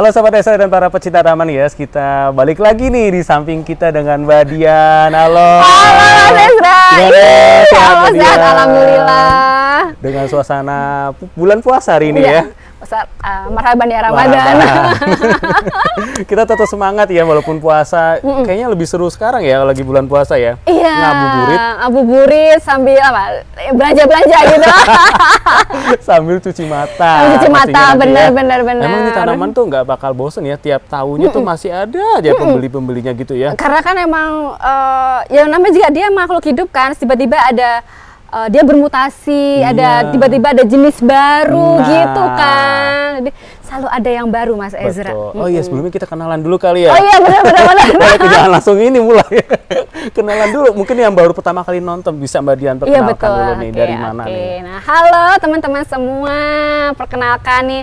Halo Sobat Esra dan para pecinta taman hias, kita balik lagi nih di samping kita dengan Mbak Dian. Halo. Halo Mas Esra. Sehat, alhamdulillah. Dengan suasana bulan puasa hari ini ya. Marhaban ya Ramadan. Kita tetap semangat ya walaupun puasa. Kayaknya lebih seru sekarang ya lagi bulan puasa ya. Iya. Ngabuburit sambil apa? Belanja-belanja gitu. Sambil cuci mata. Cuci mata, benar. Emang di tanaman tuh nggak bakal bosen ya, tiap tahunnya tuh masih ada aja pembeli-pembelinya gitu ya. Karena kan emang ya namanya juga dia makhluk hidup kan, tiba-tiba ada dia bermutasi, ada tiba-tiba ada jenis baru gitu kan. Jadi selalu ada yang baru Mas Ezra. Betul. Oh iya, sebelumnya kita kenalan dulu kali ya. Oh iya, benar. Jangan langsung ini mulai. Kenalan dulu. Mungkin yang baru pertama kali nonton bisa Mbak Dian perkenalkan dulu nih dari mana nih. Nah, halo teman-teman semua. Perkenalkan nih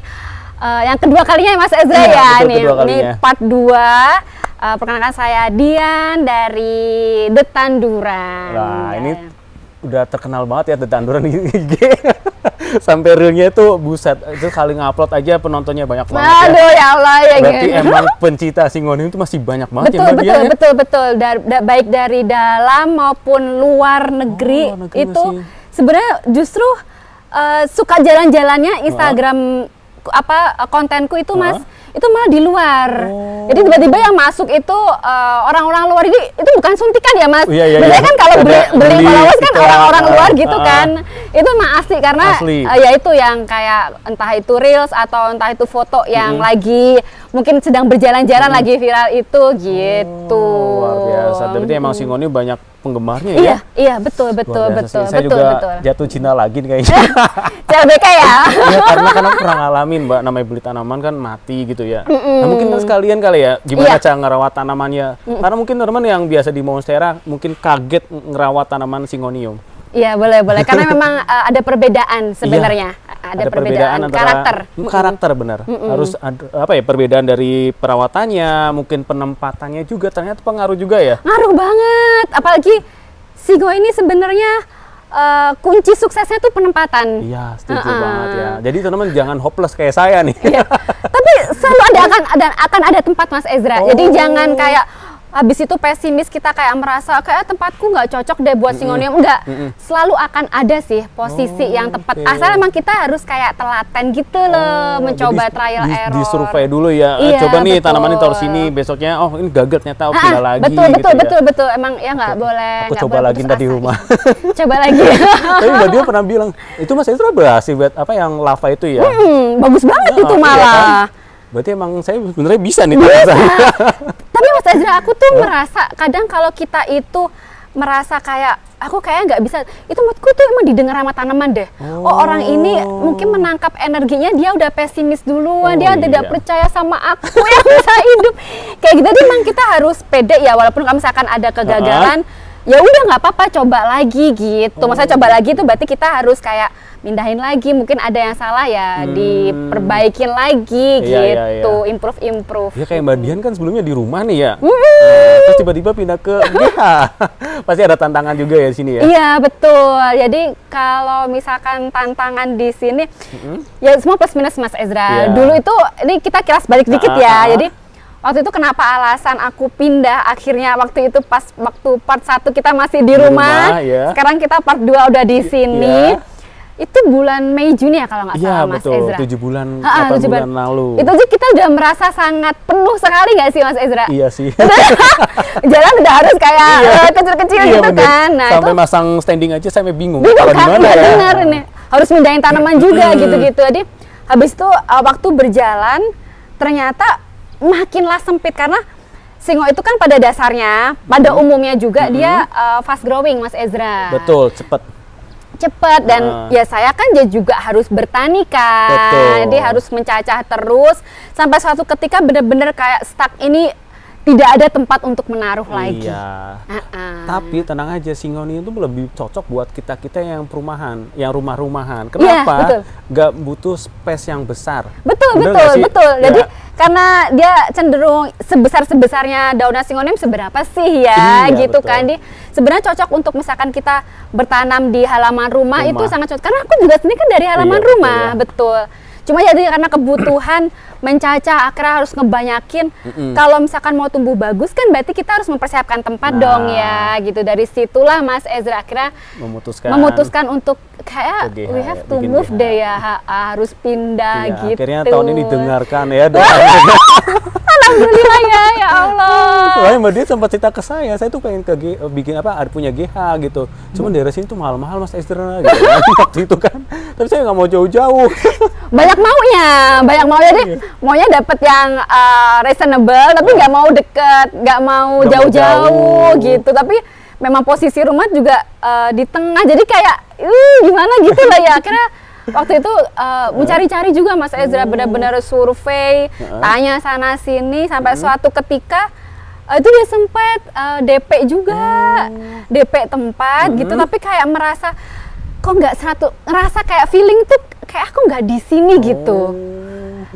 yang kedua kalinya Mas Ezra ya nih. Ini part 2. Perkenalkan saya Dian dari The Tanduran. Nah, ini udah terkenal banget ya The Tanduran IG. Sampai realnya itu buset, itu kali ngupload aja penontonnya banyak banget. Aduh ya Allah ya. Berarti emang pencinta Singonium itu masih banyak banget betul. Baik dari dalam maupun luar negeri, itu sebenarnya justru suka jalan-jalannya Instagram kontenku itu Mas. Itu malah di luar. Jadi tiba-tiba yang masuk itu orang-orang luar. Jadi itu bukan suntikan ya Mas. Biasanya kan kalau beli followers kan orang-orang luar gitu kan. Itu mah asli karena ya itu yang kayak entah itu reels atau entah itu foto yang lagi mungkin sedang berjalan-jalan lagi viral itu gitu. Luar biasa. Berarti emang Singonium banyak penggemarnya ya? Iya, betul. Saya juga jatuh cinta lagi nih kayaknya. CLBK ya? Iya, karena pernah ngalamin Mbak, namanya beli tanaman kan mati gitu ya. Nah, mungkin sekalian kali ya, gimana cara ngerawat tanamannya? Karena mungkin teman-teman yang biasa di Monstera mungkin kaget ngerawat tanaman Singonium. Iya, boleh. Karena memang ada perbedaan sebenarnya. Ada perbedaan karakter benar. Harus ada perbedaan dari perawatannya, mungkin penempatannya juga ternyata pengaruh juga ya. Ngaruh banget. Apalagi Singo ini sebenarnya kunci suksesnya tuh penempatan. Iya, setuju banget ya. Jadi teman-teman jangan hopeless kayak saya nih. Iya. Tapi selalu akan ada tempat Mas Ezra. Jadi jangan kayak habis itu pesimis kita kayak merasa kayak tempatku nggak cocok deh buat Singonium. Enggak, selalu akan ada sih posisi yang tepat. Asal emang kita harus kayak telaten gitu loh, mencoba trial error. Di survei dulu ya. Coba nih tanaman ini taruh sini, besoknya ini gagal ternyata pindah lagi. Betul. Emang ya nggak boleh. Aku coba lagi tadi di rumah. Coba lagi. Tapi Mbak Dia pernah bilang itu Mas Ezra berhasil buat yang lava itu ya. Bagus banget itu malah. Berarti emang saya sebenarnya bisa nih. Tapi Mas Ezra, aku tuh merasa kadang kalau kita itu merasa kayak aku kayaknya nggak bisa, itu menurutku tuh emang didengar sama tanaman deh. Orang ini mungkin menangkap energinya, dia udah pesimis duluan, dia tidak percaya sama aku yang bisa hidup kayak gitu. Jadi emang kita harus pede ya, walaupun kalau misalkan ada kegagalan, ya udah nggak apa-apa, coba lagi gitu. Maksudnya coba lagi itu berarti kita harus kayak mindahin lagi, mungkin ada yang salah ya diperbaikin lagi gitu. Improve. Ya kayak Mbak Dian kan sebelumnya di rumah nih ya. Terus tiba-tiba pindah ke GH. Pasti ada tantangan juga ya di sini ya. Iya, betul. Jadi kalau misalkan tantangan di sini ya semua plus minus Mas Ezra. Dulu itu ini kita kilas balik dikit ya. Jadi waktu itu kenapa alasan aku pindah akhirnya waktu itu pas waktu part 1 kita masih di rumah. Sekarang kita part 2 udah di sini. Itu bulan Mei Juni ya kalau nggak salah Mas Ezra. 7 bulan, 8 bulan lalu. Itu aja kita udah merasa sangat penuh sekali nggak sih Mas Ezra? Iya sih. Jalan udah harus kayak kecil-kecil gitu kan. Nah, sampai masang standing aja sampai bingung. Kalau di mana ya? Bener ini. Harus mindahin tanaman juga gitu-gitu. Jadi habis itu waktu berjalan ternyata makinlah sempit karena Singo itu kan pada dasarnya, pada umumnya juga dia fast growing Mas Ezra. Betul, cepat dan ya saya kan juga harus bertani kan. Dia harus mencacah terus sampai suatu ketika benar-benar kayak stuck ini, tidak ada tempat untuk menaruh lagi. Tapi tenang aja, Singonium itu lebih cocok buat kita yang perumahan, yang rumah-rumahan. Kenapa? Nggak butuh space yang besar. Betul. Jadi karena dia cenderung sebesar-sebesarnya daunnya Singonium seberapa sih ya gitu kan. Sebenarnya cocok untuk misalkan kita bertanam di halaman rumah itu sangat cocok. Karena aku juga sendiri kan dari halaman rumah. Betul. Cuma jadi karena kebutuhan mencacah akhirnya harus ngebanyakin. Kalau misalkan mau tumbuh bagus kan berarti kita harus mempersiapkan tempat dong ya gitu. Dari situlah Mas Ezra akhirnya memutuskan untuk kayak we have to move deh ya, harus pindah gitu. Akhirnya tahun ini dengarkan ya. Alhamdulillah ya Allah. Soalnya Mbak Dian sempat cerita ke saya tuh pengen bikin punya GH gitu. Cuman daerah sini tuh mahal-mahal Mas Ezra gitu kan, waktu itu kan. Tapi saya nggak mau jauh-jauh. Banyak maunya jadi maunya dapat yang reasonable, tapi nggak mau deket, nggak mau jauh-jauh gitu. Tapi memang posisi rumah juga di tengah, jadi kayak gimana gitu lah ya. Akhirnya waktu itu mencari-cari juga Mas Ezra, benar-benar survei, tanya sana sini sampai suatu ketika itu dia sempat DP juga, DP tempat gitu, tapi kayak merasa kok ngerasa kayak feeling tuh kayak aku nggak di sini gitu.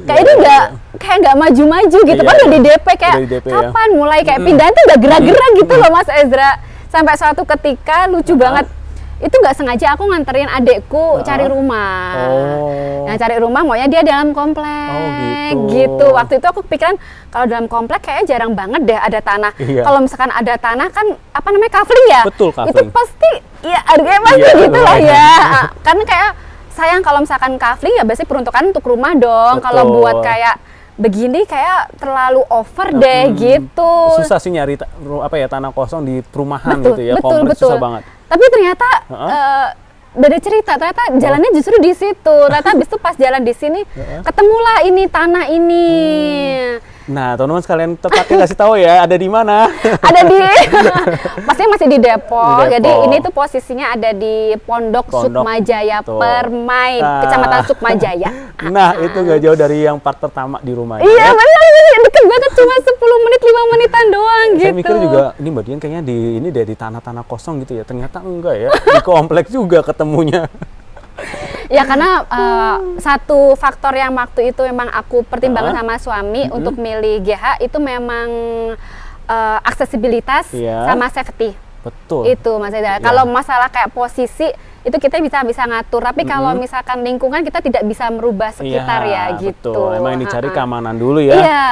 Kayak ini nggak maju-maju gitu, kan udah di DP kayak kapan mulai kayak pindahan tuh udah gerak-gerak gitu loh Mas Ezra. Sampai suatu ketika lucu banget, itu nggak sengaja aku nganterin adekku cari rumah. Nah cari rumah maunya dia dalam komplek gitu. Waktu itu aku pikiran kalau dalam komplek kayaknya jarang banget deh ada tanah. Kalau misalkan ada tanah kan kafling ya. Betul, kafling. Itu pasti ya harganya pasti gitu lah ya. Karena kayak sayang kalau misalkan kafling ya biasanya peruntukan untuk rumah dong. Kalau buat kayak begini kayak terlalu over deh gitu. Susah sih nyari tanah kosong di perumahan gitu ya. Kompleks susah banget. Tapi ternyata udah ada cerita, ternyata jalannya justru di situ. Ternyata habis itu pas jalan di sini ketemulah ini tanah ini. Nah, teman-teman sekalian tepatnya kasih tahu ya, ada di mana? Ada di, pastinya masih di Depok. Jadi ini tuh posisinya ada di Pondok Sukmajaya Permai, Kecamatan Sukmajaya. Nah, itu nggak jauh dari yang part pertama di rumah. Iya, benar, deket banget, cuma 10 menit, 5 menitan doang gitu. Saya mikir juga, ini Mbak Dian kayaknya di tanah-tanah kosong gitu ya. Ternyata enggak ya, di kompleks juga ketemunya. Ya karena satu faktor yang waktu itu memang aku pertimbangkan sama suami untuk milih GH itu memang aksesibilitas sama safety. Betul. Itu Mas Ezra. Kalau masalah kayak posisi itu kita bisa ngatur, tapi kalau misalkan lingkungan kita tidak bisa merubah sekitar gitu. Betul. Emang yang dicari keamanan dulu ya. Iya,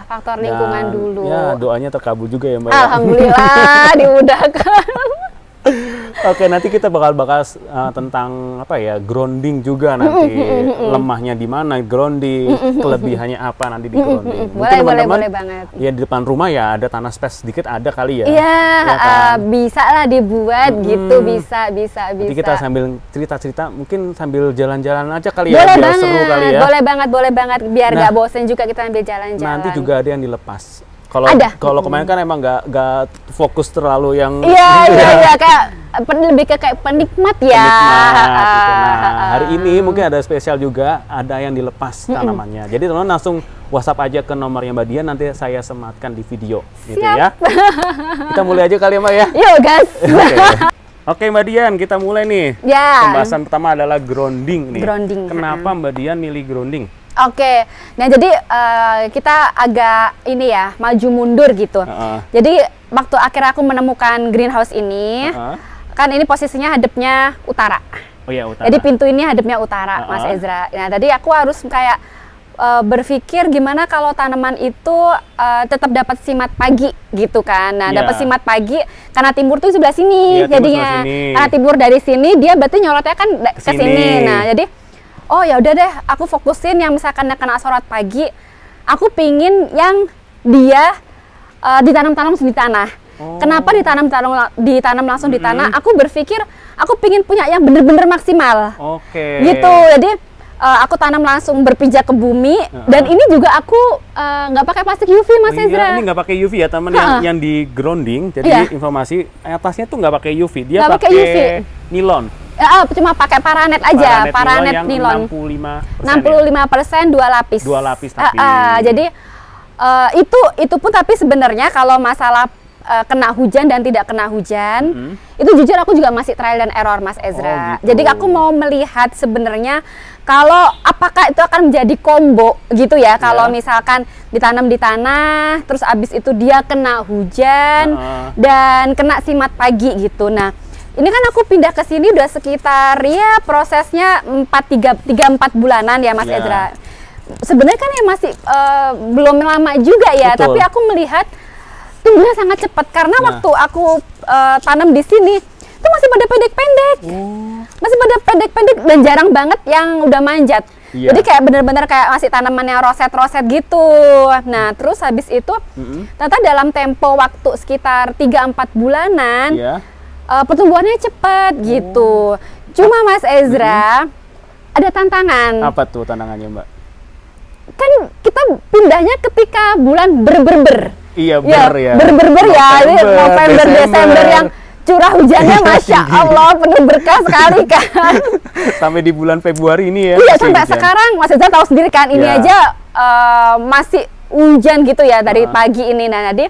faktor lingkungan dulu. Ya, doanya terkabul juga ya Mbak. Alhamdulillah dimudahkan. Oke, nanti kita bakal bahas tentang grounding juga nanti. Lemahnya di mana grounding, kelebihannya apa nanti di grounding. Boleh banget. Ya di depan rumah ya ada tanah space sedikit ada kali ya. Iya, kan? Bisa lah dibuat gitu, bisa. Nanti kita sambil cerita-cerita, mungkin sambil jalan-jalan aja kali ya, biar seru kali ya. Boleh banget, biar nggak bosen juga kita sambil jalan-jalan. Nanti juga ada yang dilepas. Kalau kemarin kan emang nggak fokus terlalu yang iya kayak lebih ke kayak penikmat ya. Gitu. Nah, hari ini mungkin ada spesial juga, ada yang dilepas tanamannya. Jadi teman-teman langsung WhatsApp aja ke nomornya Mbak Dian, nanti saya sematkan di video. Gitu ya. Kita mulai aja kali ya Mbak ya. Yuk gas. Oke Mbak Dian, kita mulai nih. Pembahasan pertama adalah grounding nih. Kenapa Mbak Dian milih grounding? Oke, nah jadi kita agak ini ya, maju mundur gitu. Jadi waktu akhirnya aku menemukan greenhouse ini, kan ini posisinya hadapnya utara. Oh iya, utara. Jadi pintu ini hadapnya utara, Mas Ezra. Nah tadi aku harus kayak berpikir gimana kalau tanaman itu tetap dapat simat pagi gitu kan. Nah dapat simat pagi karena timur tuh sebelah sini jadinya. Karena timur dari sini dia berarti nyorotnya kan ke sini. Nah jadi oh ya udah deh, aku fokusin yang misalkan kena sorot pagi, aku pingin yang dia ditanam-tanam langsung di tanah. Kenapa ditanam langsung di tanah? Aku berpikir aku pingin punya yang bener-bener maksimal. Gitu, jadi aku tanam langsung berpijak ke bumi. Dan ini juga aku nggak pakai plastik UV Mas Ezra. Ini nggak pakai UV ya teman, yang di grounding. Jadi informasi atasnya tuh nggak pakai UV, dia pakai nilon. Cuma pakai paranet aja, paranet nilon. 65% 2 lapis. 2 lapis tapi. Jadi itu pun tapi sebenarnya kalau masalah kena hujan dan tidak kena hujan, itu jujur aku juga masih trial dan error Mas Ezra. Gitu. Jadi aku mau melihat sebenarnya kalau apakah itu akan menjadi combo gitu ya. Kalau misalkan ditanam di tanah, terus abis itu dia kena hujan dan kena simat pagi gitu. Nah, ini kan aku pindah ke sini udah sekitar ya prosesnya 3-4 bulanan ya Mas Ya. Ezra. Sebenarnya kan ya masih belum lama juga ya, Betul. tapi aku melihat tumbuhnya sangat cepat karena Nah. waktu aku tanam di sini itu masih pada pendek-pendek. Masih pada pendek-pendek dan jarang banget yang udah manjat. Iya. Jadi kayak bener-bener kayak masih tanaman yang roset-roset gitu. Nah, terus habis itu ternyata dalam tempo waktu sekitar 3-4 bulanan Iya. pertumbuhannya cepat gitu. Cuma Mas Ezra ada tantangan. Apa tuh tantangannya, Mbak? Kan kita pindahnya ketika bulan ber-ber-ber. Iya, Ya, ber ya. ber-ber-ber ya. Ini November, Desember yang curah hujannya Masya Allah penuh berkah sekali kan. Sampai di bulan Februari ini ya. Iya masih sampai hujan. sekarang Mas Ezra tahu sendiri kan ini Ya. aja masih hujan gitu ya dari pagi ini. Nah jadi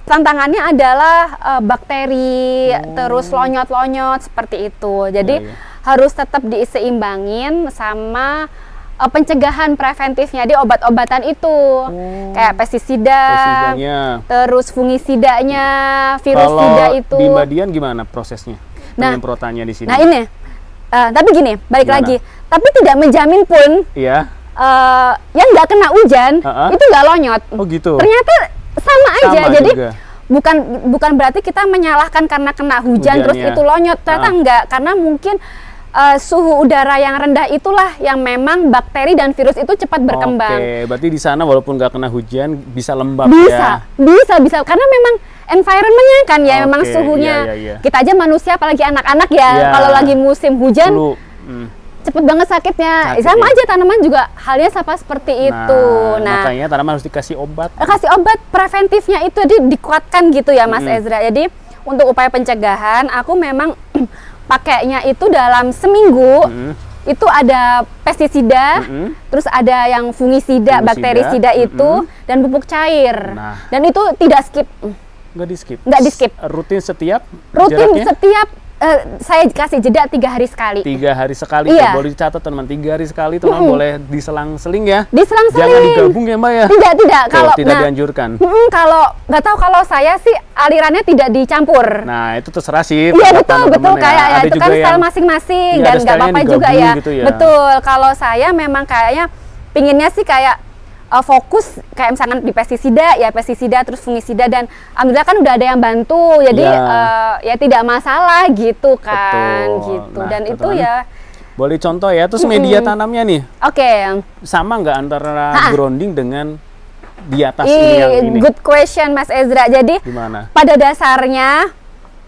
tantangannya adalah bakteri terus lonyot-lonyot seperti itu. Jadi Ya, ya. harus tetap diseimbangin sama pencegahan preventifnya di obat-obatan itu kayak pestisida, Pestisidanya. terus fungisidanya, virusida Kalau itu. di Mbak Dian gimana prosesnya? Nah, Penyemprotannya di sini. Nah ini, tapi gini, balik Gimana? lagi. Tapi tidak menjamin pun Iya. yang nggak kena hujan itu nggak lonyot. Oh gitu. Ternyata sama aja. Sama Jadi juga. bukan berarti kita menyalahkan karena kena hujan terus Hujannya. itu lonyot. Ternyata enggak, karena mungkin suhu udara yang rendah itulah yang memang bakteri dan virus itu cepat berkembang. Oke, berarti di sana walaupun nggak kena hujan bisa lembab Bisa, ya. bisa karena memang environmentnya kan ya, memang Oke, suhunya. iya. Kita aja manusia apalagi anak-anak ya, Iya. kalau lagi musim hujan Flu. cepet banget sakitnya. Sakit, Sama ya. aja tanaman juga halnya sama seperti itu. Nah, makanya tanaman harus dikasih obat. kasih obat preventifnya itu jadi dikuatkan gitu ya Mas Ezra. Jadi untuk upaya pencegahan aku memang pakainya itu dalam seminggu itu ada pestisida, terus ada yang fungisida, bakterisida itu dan pupuk cair. Nah. Dan itu tidak skip. Nggak di skip. Nggak di skip. Rutin setiap Rutin jaraknya? setiap saya kasih jeda 3 hari sekali. 3 hari sekali. Iya. Tuh, boleh dicatat teman, 3 hari sekali teman boleh diselang-seling ya. Diselang-seling. Jangan digabung ya Mbak ya. Tidak. Tuh, Kalau tidak dianjurkan. Kalau nggak tahu, kalau saya sih alirannya tidak dicampur. Nah, itu terserah sih. Iya pendapat betul teman-teman kayak ya, Ada itu kan juga style yang masing-masing iya, dan ada nggak stylenya apa-apa juga digabung ya. gitu ya. Betul. Kalau saya memang kayaknya pinginnya sih kayak fokus kayak misalkan di pestisida terus fungisida, dan alhamdulillah kan udah ada yang bantu, jadi ya tidak masalah gitu kan. Betul. Gitu. Nah, Dan itu teman-teman, ya boleh contoh ya. Terus media tanamnya nih oke. sama nggak antara grounding dengan di atas ini yang ini? Good question Mas Ezra. Jadi Gimana? pada dasarnya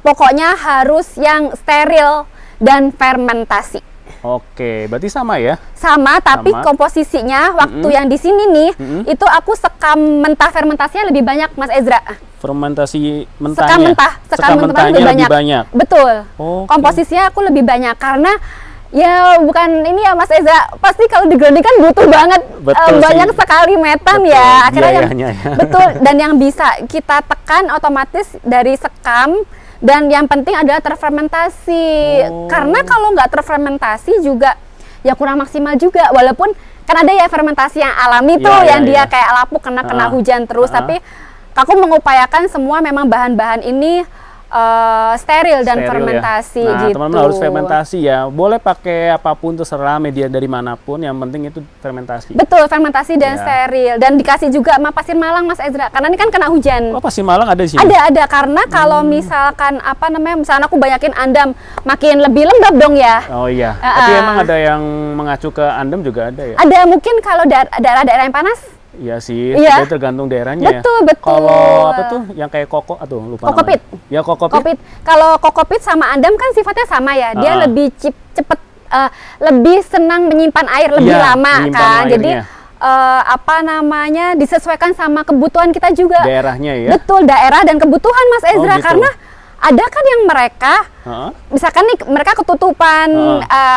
pokoknya harus yang steril dan fermentasi. Oke, berarti sama ya? Sama, tapi Sama. komposisinya waktu yang di sini nih itu aku sekam mentah fermentasinya lebih banyak Mas Ezra. Fermentasi Sekam mentahnya? mentah lebih banyak. Betul. Oke. Komposisinya aku lebih banyak karena ya bukan ini ya Mas Ezra, pasti kalau di grounding kan butuh banget Betul banyak sih. sekali metan Betul, ya. Akhirnya biayanya ya. betul, dan yang bisa kita tekan otomatis dari sekam. Dan yang penting adalah terfermentasi, karena kalau nggak terfermentasi juga ya kurang maksimal juga. Walaupun kan ada ya fermentasi yang alami tuh, yang dia kayak lapuk kena hujan terus. Tapi aku mengupayakan semua memang bahan-bahan ini steril dan Steril fermentasi ya. Nah, gitu. teman-teman harus fermentasi ya. Boleh pakai apapun terserah, media dari manapun, yang penting itu fermentasi. Betul, fermentasi dan Ya. steril, dan dikasih juga sama pasir malang Mas Ezra, karena ini kan kena hujan. Oh, pasir malang ada di sini? Ada, karena kalau misalkan misalkan aku banyakin andam, makin lebih lembab dong ya. Oh iya. Tapi emang ada yang mengacu ke andem juga ada ya? Ada, mungkin kalau daerah-daerah yang panas. Iya sih, Iya. jadi tergantung daerahnya ya. Betul. Kalau apa tuh yang kayak koko, aduh lupa Kokopit. namanya. Ya kokopit. Kokopit. Kalau kokopit sama andam kan sifatnya sama ya. Dia lebih cepet, lebih senang menyimpan air lebih Iya, lama menyimpan kan. Jadi airnya. disesuaikan sama kebutuhan kita juga. Daerahnya ya. Betul, daerah dan kebutuhan Mas Ezra. gitu. Karena ada kan yang mereka misalkan nih mereka ketutupan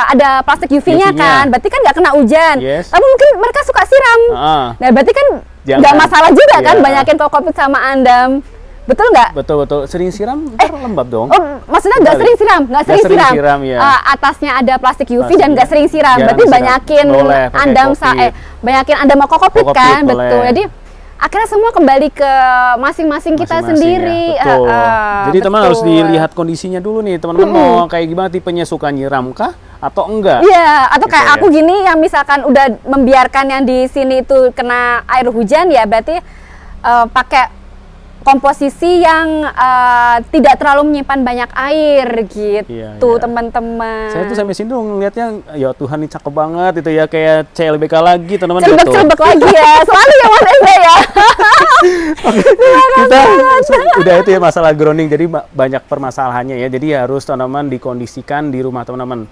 ada plastik UV-nya UV-nya. kan, berarti kan nggak kena hujan. Yes. Tapi mungkin mereka suka siram. Nah, berarti kan Jangan. nggak masalah juga kan Iya. banyakin kokopit sama andam. Betul nggak? Betul. Sering siram ntar lembab dong. Oh, maksudnya nggak sering siram, nggak sering siram. ya. Atasnya ada plastik UV Plastik dan nggak ya. sering siram. Jarang Berarti siram. banyakin Boleh pakai andam kokopit. banyakin andam sama kokopit Kokopit kan, boleh. betul. Jadi akhirnya semua kembali ke masing-masing kita Masing-masing sendiri. ya, betul. Jadi teman harus betul. dilihat kondisinya dulu nih, teman-teman mau kayak gimana, tipenya suka nyiram kah atau enggak? Iya, atau Gitu kayak ya. aku gini yang misalkan udah membiarkan yang di sini itu kena air hujan, ya berarti pakai komposisi yang tidak terlalu menyimpan banyak air gitu, Iya, iya. teman-teman. Saya tuh sampai sini tuh ngelihatnya, ya Tuhan ini cakep banget itu ya, kayak CLBK lagi teman-teman. Celebek-celebek lagi ya, selalu ya Mas Eza ya. Kita udah itu ya masalah grounding, jadi banyak permasalahannya ya, jadi harus teman-teman dikondisikan di rumah teman-teman.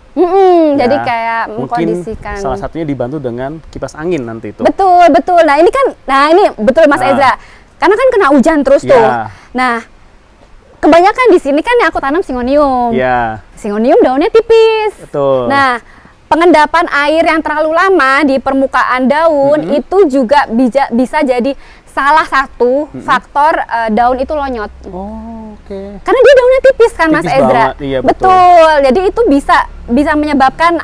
Jadi Ya, kayak mungkin mengkondisikan. salah satunya dibantu dengan kipas angin nanti itu. Betul, betul. Nah ini betul Mas Nah. Eza. Karena kan kena hujan terus tuh. Ya. Nah, kebanyakan di sini kan yang aku tanam singonium. Ya, Singonium daunnya tipis. betul. Nah, pengendapan air yang terlalu lama di permukaan daun itu juga bisa jadi salah satu faktor daun itu lonyot. Oh, oke. Karena dia daunnya tipis kan Mas Tipis Ezra. banget, iya, betul. Betul. Jadi itu bisa menyebabkan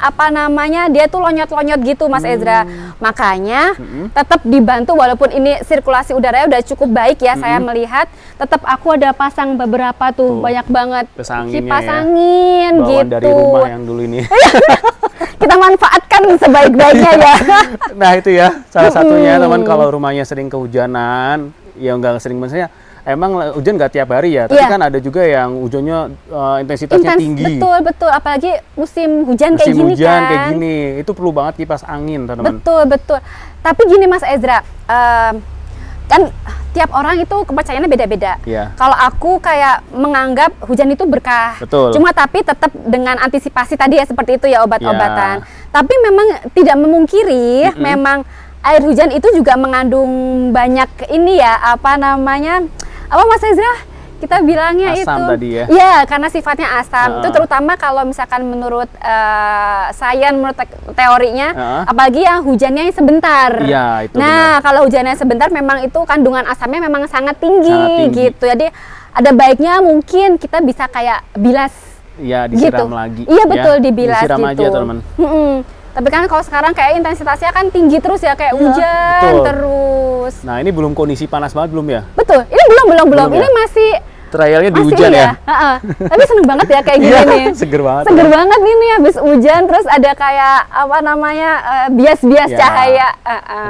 dia tuh lonyot-lonyot gitu Mas Ezra. Makanya tetap dibantu, walaupun ini sirkulasi udaranya udah cukup baik ya, saya melihat tetap aku ada pasang beberapa tuh, banyak banget Kipas anginnya kipas ya. angin Bawaan gitu. dari rumah yang dulu ini. Kita manfaatkan sebaik-baiknya ya. Nah itu ya salah satunya teman, kalau rumahnya sering kehujanan, ya nggak sering, maksudnya emang hujan nggak tiap hari ya, tapi Iya. kan ada juga yang hujannya intensitasnya tinggi. Betul. Apalagi musim hujan kayak Musim gini hujan kan. kayak gini, itu perlu banget kipas angin teman-teman. Betul. Tapi gini Mas Ezra, kan tiap orang itu kepercayaannya beda-beda. Iya. Kalau aku kayak menganggap hujan itu berkah. Betul. Cuma tapi tetap dengan antisipasi tadi ya, seperti itu ya, obat-obatan. Ya. Tapi memang tidak memungkiri, memang air hujan itu juga mengandung banyak ini ya, apa Mas Ezra? Kita bilangnya Asam itu. tadi ya? Iya, karena sifatnya asam. Itu terutama kalau misalkan menurut menurut teorinya, apalagi yang hujannya sebentar. Iya, itu Nah, kalau hujannya sebentar memang itu kandungan asamnya memang sangat tinggi, Sangat tinggi. gitu. Jadi ada baiknya mungkin kita bisa kayak bilas. Ya disiram Gitu. lagi. Iya, ya. betul, dibilas Disiram gitu. aja teman-teman. Tapi kan kalau sekarang kayak intensitasnya kan tinggi terus ya, kayak hujan betul. terus. Nah ini belum kondisi panas banget belum ya? Betul. Ini belum. Belum Ini ya? masih Trialnya di masih hujan ini ya? Heeh. Tapi seneng banget ya kayak gini Iya, nih. seger banget. Seger banget ini habis hujan, terus ada kayak bias-bias Ya. cahaya.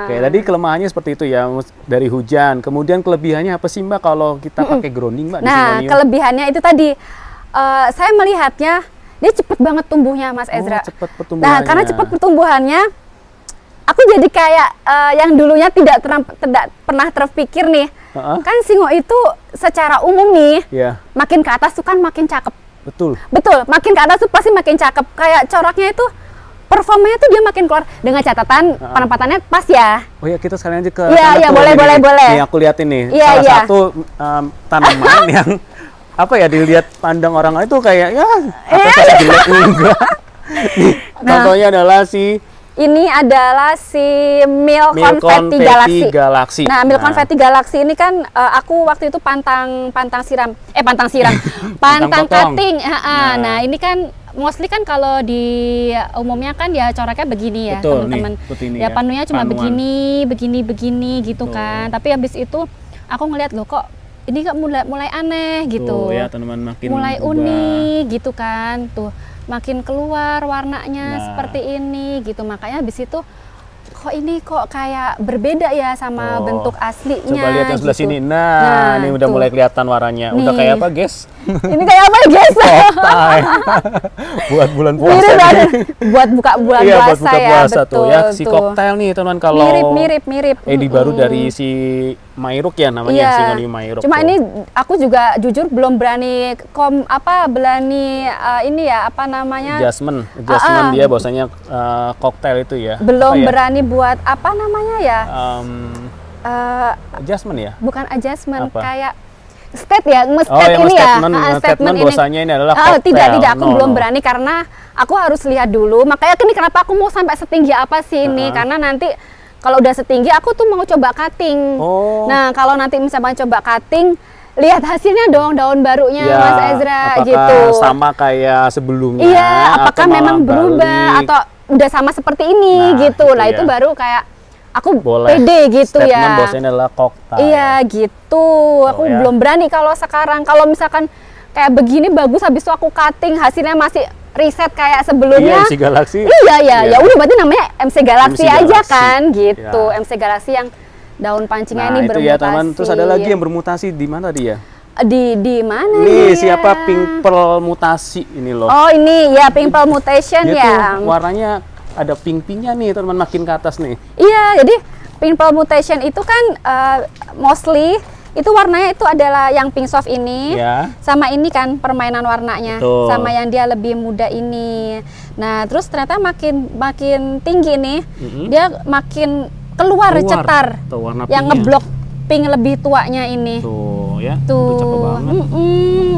Oke, tadi kelemahannya seperti itu ya, dari hujan. Kemudian kelebihannya apa sih Mbak kalau kita pakai grounding Mbak di Nah, Singonium? kelebihannya itu tadi saya melihatnya dia cepet banget tumbuhnya Mas Ezra. Cepet Nah, pertumbuhannya. karena cepet pertumbuhannya, aku jadi kayak yang dulunya tidak pernah terpikir nih. Kan singo itu secara umum nih, Iya, makin ke atas tuh kan makin cakep. betul. Betul, makin ke atas tuh pasti makin cakep. Kayak coraknya itu, performanya tuh dia makin keluar. Dengan catatan penempatannya pas ya. Oh ya, kita sekalian aja ke Iya, sana iya, tuh. boleh, Ini boleh, nih. boleh. Nih aku liatin nih, Iya, salah iya. satu tanaman yang apa ya, dilihat pandang orang lain tuh kayak ya apa sih jelek enggak. Nih, contohnya adalah si Ini adalah si Milk Milk Confetti Confetti Galaxy. Galaxy. Nah, Milk Confetti Galaxy ini kan aku waktu itu pantang siram. Pantang potong. cutting. Nah, ini kan mostly kan kalau di umumnya kan ya coraknya begini ya, Betul, teman-teman. nih, seperti ini Ya ya, panunya cuma panuan. begini gitu kan. Tapi habis itu aku ngeliat loh, kok ini kok mulai aneh gitu. Tuh ya teman-teman, makin Mulai berubah. unik gitu kan. Tuh, makin keluar warnanya Nah. seperti ini gitu. Makanya habis itu kok kayak berbeda ya sama Oh, bentuk aslinya. Coba lihat yang sebelah gitu. sini. Nah, ini udah tuh. mulai kelihatan warnanya. Udah Nih. kayak apa, guys? Ini kayak apa guys? Koktai. Buat bulan puasa. Mirip nih. banget. Buat buka bulan Iya, puasa buat buka ya. puasa Betul, tuh ya. Si tuh. koktail nih, teman, kalau Mirip. ini baru dari si Mairuk ya namanya, Iya. Singonium Mairuk. Cuma tuh. ini aku juga jujur belum berani ini ya apa namanya? Jasmine dia bahwasanya koktail itu ya. Belum Apa ya? berani buat apa namanya ya? Jasmine ya? Bukan adjustment, Apa? kayak state ya, Oh, yang ini ya. statement ini. bahwasanya ini adalah koktail. Tidak, aku No, belum no. berani karena aku harus lihat dulu. Makanya ini kenapa aku mau sampai setinggi apa sih ini? Karena nanti kalau udah setinggi aku tuh mau coba cutting. Oh. Nah, kalau nanti misalnya coba cutting, lihat hasilnya dong daun barunya Ya, Mas Ezra apakah gitu. sama kayak sebelumnya? Iya, apakah atau memang malah berubah balik? atau udah sama seperti ini Nah, gitu. gitu Lah ya. itu baru kayak aku Boleh. pede gitu Statement ya. bahwasanya adalah koktail. Iya gitu, aku ya. belum berani kalau sekarang. Kalau misalkan kayak begini bagus, habis itu aku cutting hasilnya masih riset kayak sebelumnya. Iya, MC Galaxy. Iya ya, Iya. ya udah berarti namanya MC Galaxy MC aja Galaxy. kan gitu. Ya. MC Galaxy yang daun pancingnya Nah, ini itu bermutasi. ya teman. Terus ada lagi yang bermutasi di mana tadi ya? Di mana Nih, ya? siapa Pink Pearl mutasi ini loh. Oh ini ya Pimple Mutation Dia ya. tuh warnanya ada pink-pinknya nih, teman, makin ke atas nih. Iya, jadi Pimple Mutation itu kan mostly itu warnanya itu adalah yang pink soft ini, Ya. sama ini kan permainan warnanya, Betul. sama yang dia lebih muda ini. Nah, terus ternyata makin tinggi nih, dia makin keluar cetar, Tuh, warna yang pinknya. ngeblok pink lebih tuanya ini. Tuh ya, Tuh, cakep banget.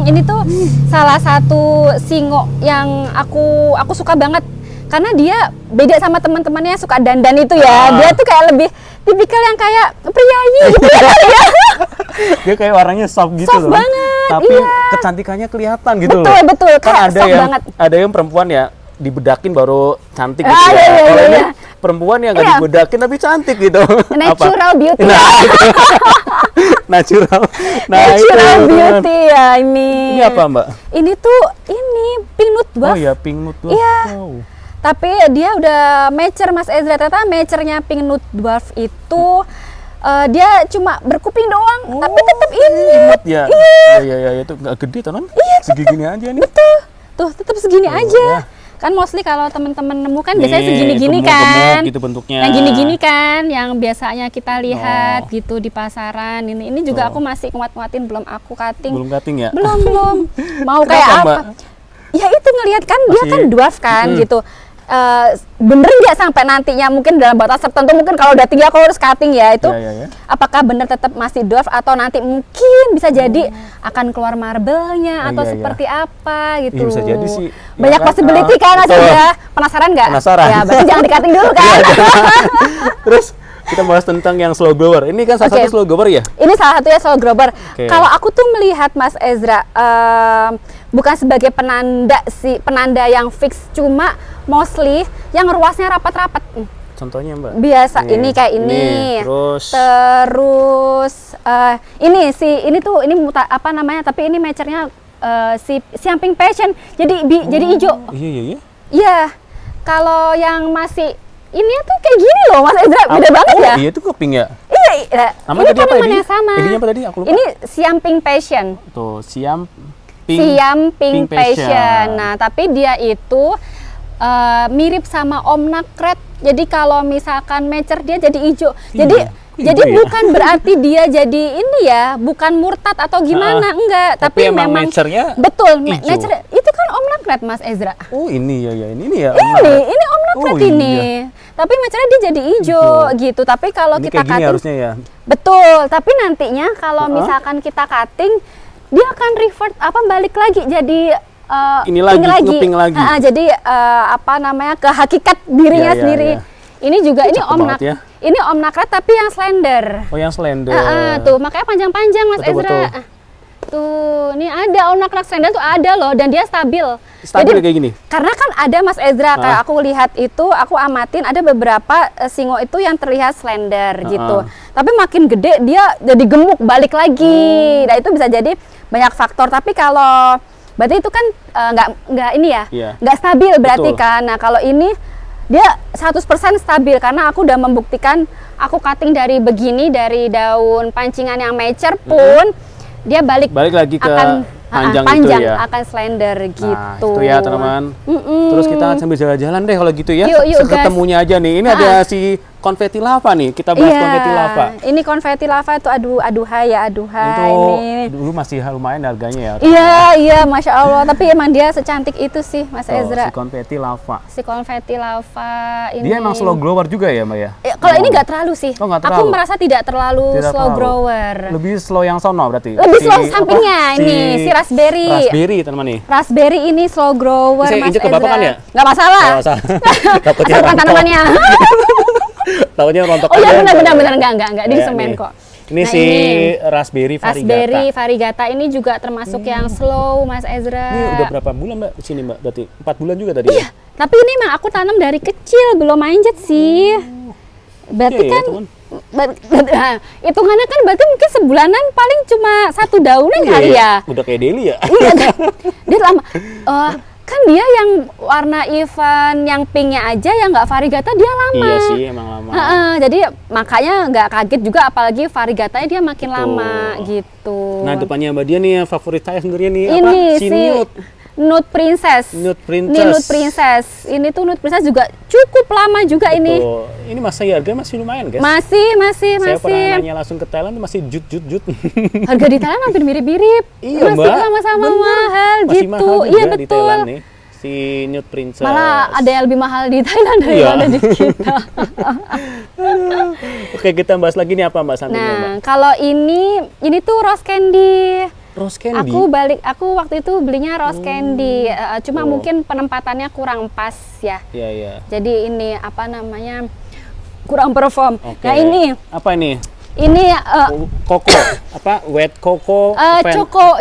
Ini tuh salah satu singo yang aku suka banget karena dia beda sama teman-temannya yang suka dandan itu ya. Dia tuh kayak lebih tipikal yang kayak priayi gitu ya. Dia kayak warnanya soft gitu Soft loh. banget, Tapi iya. kecantikannya kelihatan gitu Betul, loh. betul, Kan kayak ada soft yang banget. ada yang perempuan ya dibedakin baru cantik gitu Ah, ya. iya, iya, Kalau iya, ini iya. perempuan yang nggak Iya. dibedakin tapi cantik gitu. Natural beauty. Nah, natural. Nah, Natural itu. beauty ya ini. Ini apa, Mbak? Ini tuh ini pink nude Oh buff. ya, pink nude dwarf. Iya. Wow. Tapi dia udah mature Mas Ezra. Ternyata maturenya pink nude dwarf itu dia cuma berkuping doang, tapi tetap ini. Imut ya. Iya, itu nggak gede teman. Segini aja nih. Betul. Tuh, tetap segini Tuh, aja. ya. Kan mostly kalau teman-teman nemu kan biasanya Nih, segini-gini gemuk-gemuk kan. gitu bentuknya. Yang gini-gini kan, yang biasanya kita lihat gitu di pasaran. Ini juga Tuh. aku masih kuat-kuatin, belum aku cutting. Belum cutting ya? Belum. Mau Kenapa, kayak Mbak? apa? Ya itu ngelihat kan dia Masih- kan dwarf kan gitu. Bener nggak sampai nantinya mungkin dalam batas tertentu, mungkin kalau udah tinggi aku harus cutting ya itu. Iya. Apakah benar tetap masih dwarf atau nanti mungkin bisa jadi akan keluar marble-nya atau iya. seperti apa gitu. Iya, bisa jadi sih. Banyak Ya kan? possibility kan Mas Betul. Ezra? Penasaran nggak? Penasaran. Ya berarti jangan di-cutting dulu kan. Terus kita bahas tentang yang slow grower. Ini kan salah Oke. satu slow grower ya? Ini salah satunya slow grower. Oke. Kalau aku tuh melihat Mas Ezra bukan sebagai penanda yang fix, cuma mostly yang ruasnya rapat-rapat. Contohnya, Mbak. Biasa Nih, ini kayak ini. nih, terus ini tuh apa namanya? Tapi ini matchernya si yang pink passion. Jadi hijau. Iya. Iya. Kalau yang masih ini tuh kayak gini loh Mas Ezra, beda banget ya. Iya, itu keping ya. Iya, Namanya ini tadi apa tanaman ini? yang sama. Ininya apa tadi? Aku lupa. Ini Siam Pink Passion. Tuh, Siam Siam Pink, Pink Passion. Passion. Nah, tapi dia itu mirip sama Omnacred. Jadi kalau misalkan mature dia jadi hijau. Jadi Hijau jadi ya? bukan berarti dia jadi ini ya, bukan murtad atau gimana, enggak. Tapi Tapi emang memang mature-nya betul, hijau. mature itu kan Omnacred Mas Ezra. Oh, ini ya. Ini ya. Ini Omnacred Oh, ini. iya. Tapi mature dia jadi hijau gitu. Tapi kalau Ini kita kayak gini cutting harusnya ya. betul, tapi nantinya kalau misalkan kita cutting, dia akan revert balik lagi jadi Ini lagi, nge-pink lagi. Jadi apa namanya ke hakikat dirinya Iya, iya, sendiri. iya. Ini juga ini Cakep banget ya. ini omnacred tapi yang slender. Oh, yang slender. Tuh makanya panjang-panjang Mas Betul, Ezra. betul. Tuh, ini ada omnacred slender tuh ada loh dan dia stabil. Stabil kayak gini. Karena kan ada Mas Ezra, kayak aku lihat itu, aku amatin ada beberapa singo itu yang terlihat slender gitu. Tapi makin gede dia jadi gemuk balik lagi. Nah itu bisa jadi banyak faktor. Tapi kalau berarti itu kan nggak ini ya, Iya. nggak stabil berarti Betul. kan. Nah kalau ini dia 100% stabil karena aku udah membuktikan aku cutting dari begini dari daun pancingan yang mature pun dia balik Lagi ke akan panjang itu ya. akan slender gitu. Nah, itu ya teman-teman. Terus kita sambil jalan-jalan deh kalau gitu ya. Yuk, guys. Ketemunya aja nih. Ini ada si konfeti lava nih. Kita bahas konfeti lava. Ini konfeti lava itu aduhai Itu ini. dulu masih lumayan harganya ya. Iya, Masya Allah. Tapi emang dia secantik itu sih, Mas Tuh, Ezra. si konfeti lava. Si konfeti lava ini. Dia emang slow grower juga ya, Mbak ya? Kalau ini nggak terlalu sih. Oh, nggak Aku terlalu. merasa tidak terlalu Tidak slow terlalu. grower. Lebih slow yang sono berarti. Lebih Si slow sampingnya apa? ini, si raspberry. Raspberry teman nih. Raspberry ini slow grower, Bisa Mas injek ke Ezra. Bapak kan ya? Nggak masalah. Nggak masalah. Takutnya Asal bukan rontok. tanamannya. Takutnya rontok. Oh iya aja. benar enggak di Ya, semen nih. kok. Ini Nah, si ini raspberry variegata. Raspberry variegata ini juga termasuk yang slow, Mas Ezra. Ini udah berapa bulan, Mbak, di sini, Mbak? Berarti 4 bulan juga tadi Iya, ya? tapi ini emang aku tanam dari kecil, belum manjat sih. Berarti Iya, kan teman. hitungannya kan berarti mungkin sebulanan paling cuma 1 daunan kali ya. Udah kayak Deli ya. Iya, dia lama. Kan dia yang warna event yang pinknya aja yang nggak variegata dia lama. Iya sih, emang lama. Jadi makanya nggak kaget juga apalagi variegatanya dia makin lama gitu. Nah, depannya Mbak Dia nih yang favorit saya sebenarnya nih Ini apa? si Nude. Nude Princess. Nude Princess. Ini Nude Princess. Ini tuh Nude Princess juga cukup lama juga ini. Tuh. Ini harganya masih lumayan, guys. Masih. Saya pernah nanya langsung ke Thailand masih jut. Harga di Thailand hampir mirip-mirip. Iya, Masih Mbak. sama-sama Bener. mahal Masih gitu. mahal juga Iya di betul. Thailand nih. Si Nude Princess. Malah ada yang lebih mahal di Thailand daripada di kita. Oke, kita bahas lagi nih apa Mbak sampingnya, Mbak? Nah, kalau ini tuh rose candy. Rose candy. Aku waktu itu belinya rose candy. Cuma mungkin penempatannya kurang pas ya. Iya. Jadi ini apa namanya? Kurang perform. Oke. Nah, ini apa ini? ini Koko. Apa? Wet Coco.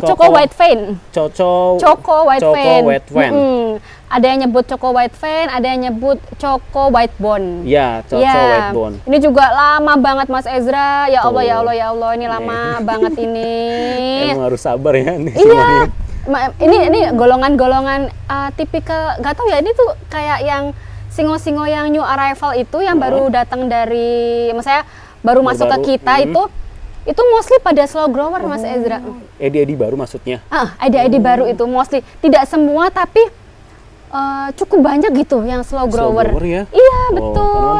Choco white vein. Choco white vein. Ada yang nyebut Choco white vein, ada yang nyebut Choco white bone. Ya, Choco white bone. Ini juga lama banget Mas Ezra. Ya Allah, ya Allah, ini lama banget ini. Emang harus sabar ya nih. Iya. Ini golongan-golongan tipikal, nggak tahu ya, ini tuh kayak yang singo-singo yang new arrival itu yang baru datang dari, maksudnya baru masuk ke kita itu mostly pada slow grower Mas Ezra. Edi baru maksudnya. ID baru itu mostly, tidak semua tapi cukup banyak gitu yang slow grower. Slow grower ya? Iya betul.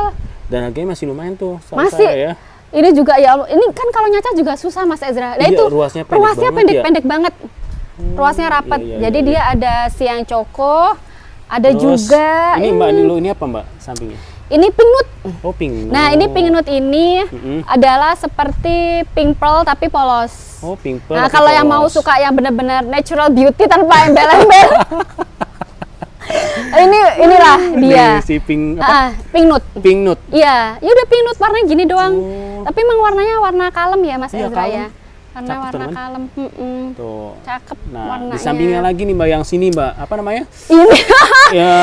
Dan harganya masih lumayan tuh. Masih. Ya. Ini juga ya, ini kan kalau nyaca juga susah Mas Ezra. Nah Iya, itu ruasnya pendek-pendek banget. Ruasnya rapat. Iya, Jadi dia ada siang Choco, ada Terus, juga ini Mbak dulu, ini apa Mbak sampingnya? ini pink nude. Oh, pink. Nah, ini pink nude ini adalah seperti pink pearl tapi polos. Oh, pink pearl. Nah, kalau yang mau suka yang benar-benar natural beauty tanpa embel-embel. Inilah dia. Nih, si pink apa? Pink nude. Pink nude. Iya, ya udah pink nude warnanya gini doang. Tapi emang warnanya warna kalem ya Mas Iya, Ezra kalem. ya. Karena Cakep, warna teman. kalem. Tuh. Cakep Nah, warnanya. di sampingnya lagi nih Mbak, yang sini Mbak, apa namanya? Ini Ya.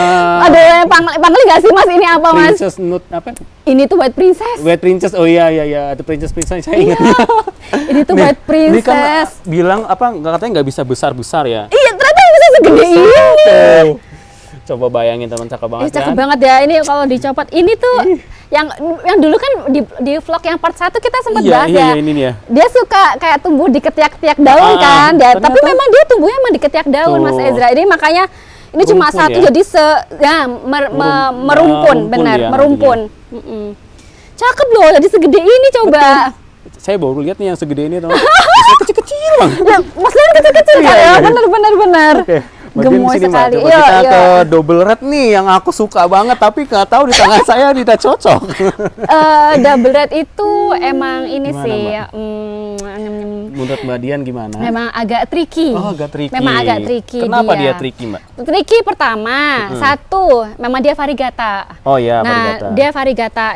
ada yang pangli nggak sih Mas? Ini apa Mas? Princess nude apa? Ini tuh white princess. White Princess. Oh iya, ada Princess saya ingat. Ini tuh white Ini kan princess. bilang apa? Katanya nggak bisa besar ya. Iya, ternyata bisa segede ini. Tuh. Coba bayangin teman, cakep banget Cakep kan? banget ya. Ini kalau dicopot, ini tuh yang dulu kan di vlog yang part 1 kita sempat bahas ya. Iya, ini nih ya. Dia suka kayak tumbuh di ketiak-tiak daun kan. Dia, tapi ternyata- memang dia tumbuhnya emang di ketiak daun Mas Tuh. Ezra. Ini makanya ini cuma Merumpun satu ya? jadi merumpun, merumpun benar, ya merumpun. Cakep loh, jadi segede ini coba. Saya baru lihat nih yang segede ini, teman. Bisa kecil-kecil bang. Ya, Mas Lian kecil-kecil kan ya, benar. Oke. Gemoy Sini, Mbak. sekali. Coba kita ke double red nih yang aku suka banget tapi nggak tahu di tangan saya tidak cocok. Double red itu emang ini Gimana, sih, Mbak? Menurut Mbak Dian gimana? memang agak tricky. Oh, agak tricky. Memang agak tricky. Kenapa dia tricky, Mbak? Tricky pertama, satu, memang dia variegata. Oh iya, Nah, variegata. dia variegata.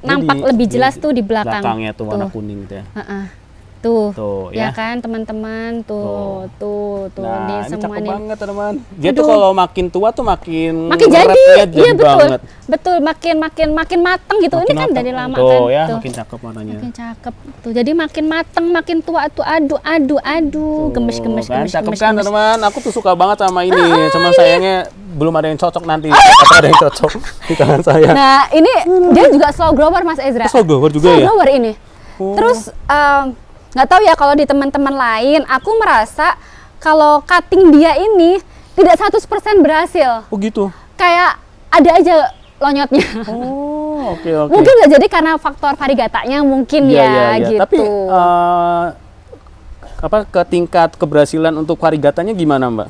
Nampak Ini lebih jelas tuh di belakang. Belakangnya tuh warna kuning tuh ya. Tuh, Ya ya. kan teman-teman, tuh. Nah, Nih ini semua cakep nih. banget teman. Dia tuh kalau makin tua tuh makin jadi, meretnya iya betul, banget. betul, makin mateng gitu. Makin Ini kan mateng. dari lama tuh, kan. Ya, Tuh. makin cakep warnanya. Makin cakep tuh, jadi makin mateng, makin tua tuh, aduh, gemes. Cakep kan teman. Aku tuh suka banget sama ini. Cuman sayangnya belum ada yang cocok nanti. Apa ada yang cocok di tangan saya? Nah, ini dia juga slow grower Mas Ezra. Slow grower juga Slow ya? grower ini. Terus nggak tahu ya kalau di teman-teman lain, aku merasa kalau cutting dia ini tidak 100% berhasil. Oh gitu. Kayak ada aja lonyotnya. Oh, oke. Mungkin bisa jadi karena faktor variegatanya mungkin ya gitu. Tapi ke tingkat keberhasilan untuk variegatanya gimana, Mbak?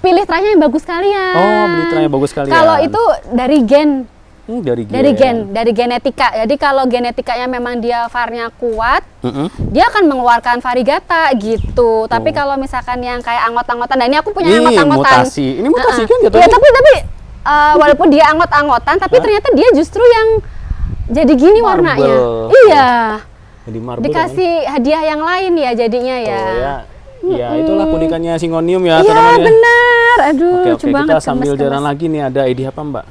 Pilih tranya yang bagus kalian. Oh, pilih tranya yang bagus kalian. Kalau itu dari gen. Dari genetika. Jadi kalau genetikanya memang dia varnya kuat, dia akan mengeluarkan variegata gitu. Tapi kalau misalkan yang kayak anggot-anggotan, dan ini aku punya anggot-anggotan. Ini mutasi kan gitu. Iya, tapi walaupun dia anggot-anggotan, tapi ternyata dia justru yang jadi gini warnanya. Iya. Jadi marble. Dikasih hadiah yang lain ya jadinya ya. Oh ya. Ya, itulah keunikannya Syngonium ya, Iya, teman-teman ya. benar. Aduh, Oke, lucu banget. kita sambil jalan lagi nih, ada ide apa, Mbak?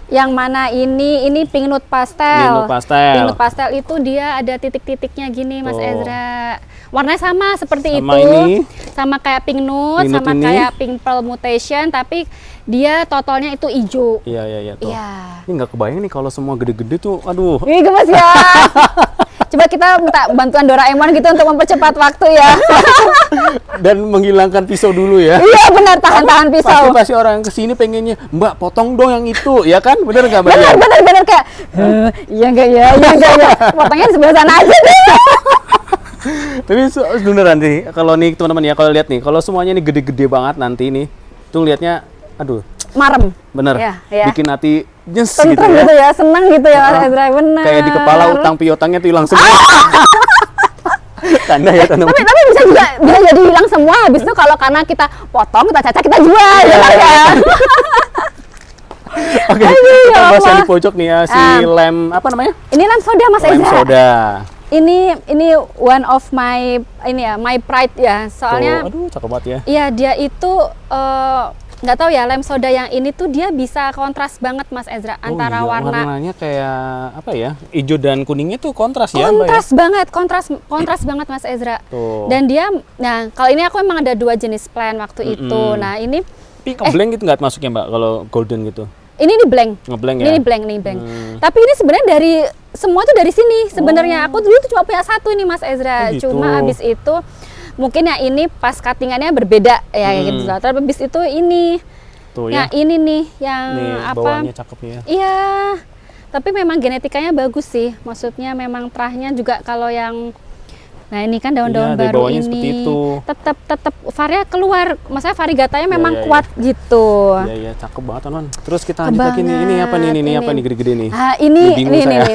Yang mana ini pink nude pastel. Pink nude pastel. Pink nude pastel itu dia ada titik-titiknya gini Mas Tuh. Ezra. Warnanya sama seperti Sama itu. ini. Sama kayak pink nude, Pink nude sama ini. kayak pink pearl mutation, tapi dia totalnya itu hijau. Iya tuh. Iya. Ini nggak kebayang nih kalau semua gede-gede tuh, aduh. Ini gemes ya. Coba kita minta bantuan Doraemon gitu untuk mempercepat waktu ya. Dan menghilangkan pisau dulu ya. Iya benar, tahan pisau. Pasti orang kesini pengennya, Mbak potong dong yang itu, ya kan? Bener nggak Mbak? Benar kayak, iya enggak ya. Potongnya di sebelah sana aja deh. Tapi beneran sih, kalau nih teman-teman ya, kalau lihat nih, kalau semuanya nih gede-gede banget nanti nih, tuh lihatnya, aduh, Marem. bener, Ya. bikin hati nyes Tentrem gitu gitu ya. ya, seneng gitu ya Mas Ezra, bener. Kayak di kepala utang piutangnya tuh hilang semua. Tanda ya teman-teman. Tapi bisa jadi hilang semua. Habis itu kalau karena kita potong, kita caca, kita jual, ya kan ya. Oke, Aduh, kita ya bahas yang Allah. di pojok nih ya, si lem, apa namanya? Ini lem soda Mas Lem Ezra. soda. Ini one of my pride ya. Soalnya Tuh, aduh cakep banget ya. iya dia itu nggak tahu ya, lem soda yang ini tuh dia bisa kontras banget Mas Ezra antara Oh iya, warna warnanya kayak apa ya, hijau dan kuningnya tuh kontras ya Mbak ya? kontras banget Mas Ezra. Tuh. Dan dia, nah kalau ini aku emang ada 2 jenis plan waktu itu. Nah ini Tapi ngeblank gitu nggak masuknya Mbak kalau golden gitu? ini blank. Ngeblank ya? Ini blank. Tapi ini sebenarnya dari semua tuh dari sini sebenarnya. Aku dulu tuh cuma punya satu ini Mas Ezra. Oh, gitu. Cuma abis itu mungkin yang ini pas cuttingannya berbeda ya gitu. Tapi abis itu ini Tuh yang ya. ini nih yang Nih apa? bawahnya cakep ya. Iya. Tapi memang genetikanya bagus sih. Maksudnya memang terahnya juga kalau yang nah ini kan daun-daun Iya, dari baru bawahnya ini seperti itu. tetap varia keluar. Maksudnya variegatanya memang iya, kuat gitu. Iya, cakep banget teman. Terus kita lanjut lagi nih. Ini apa nih? Ini apa nih gede-gede nih? Ah, ini Bingung saya.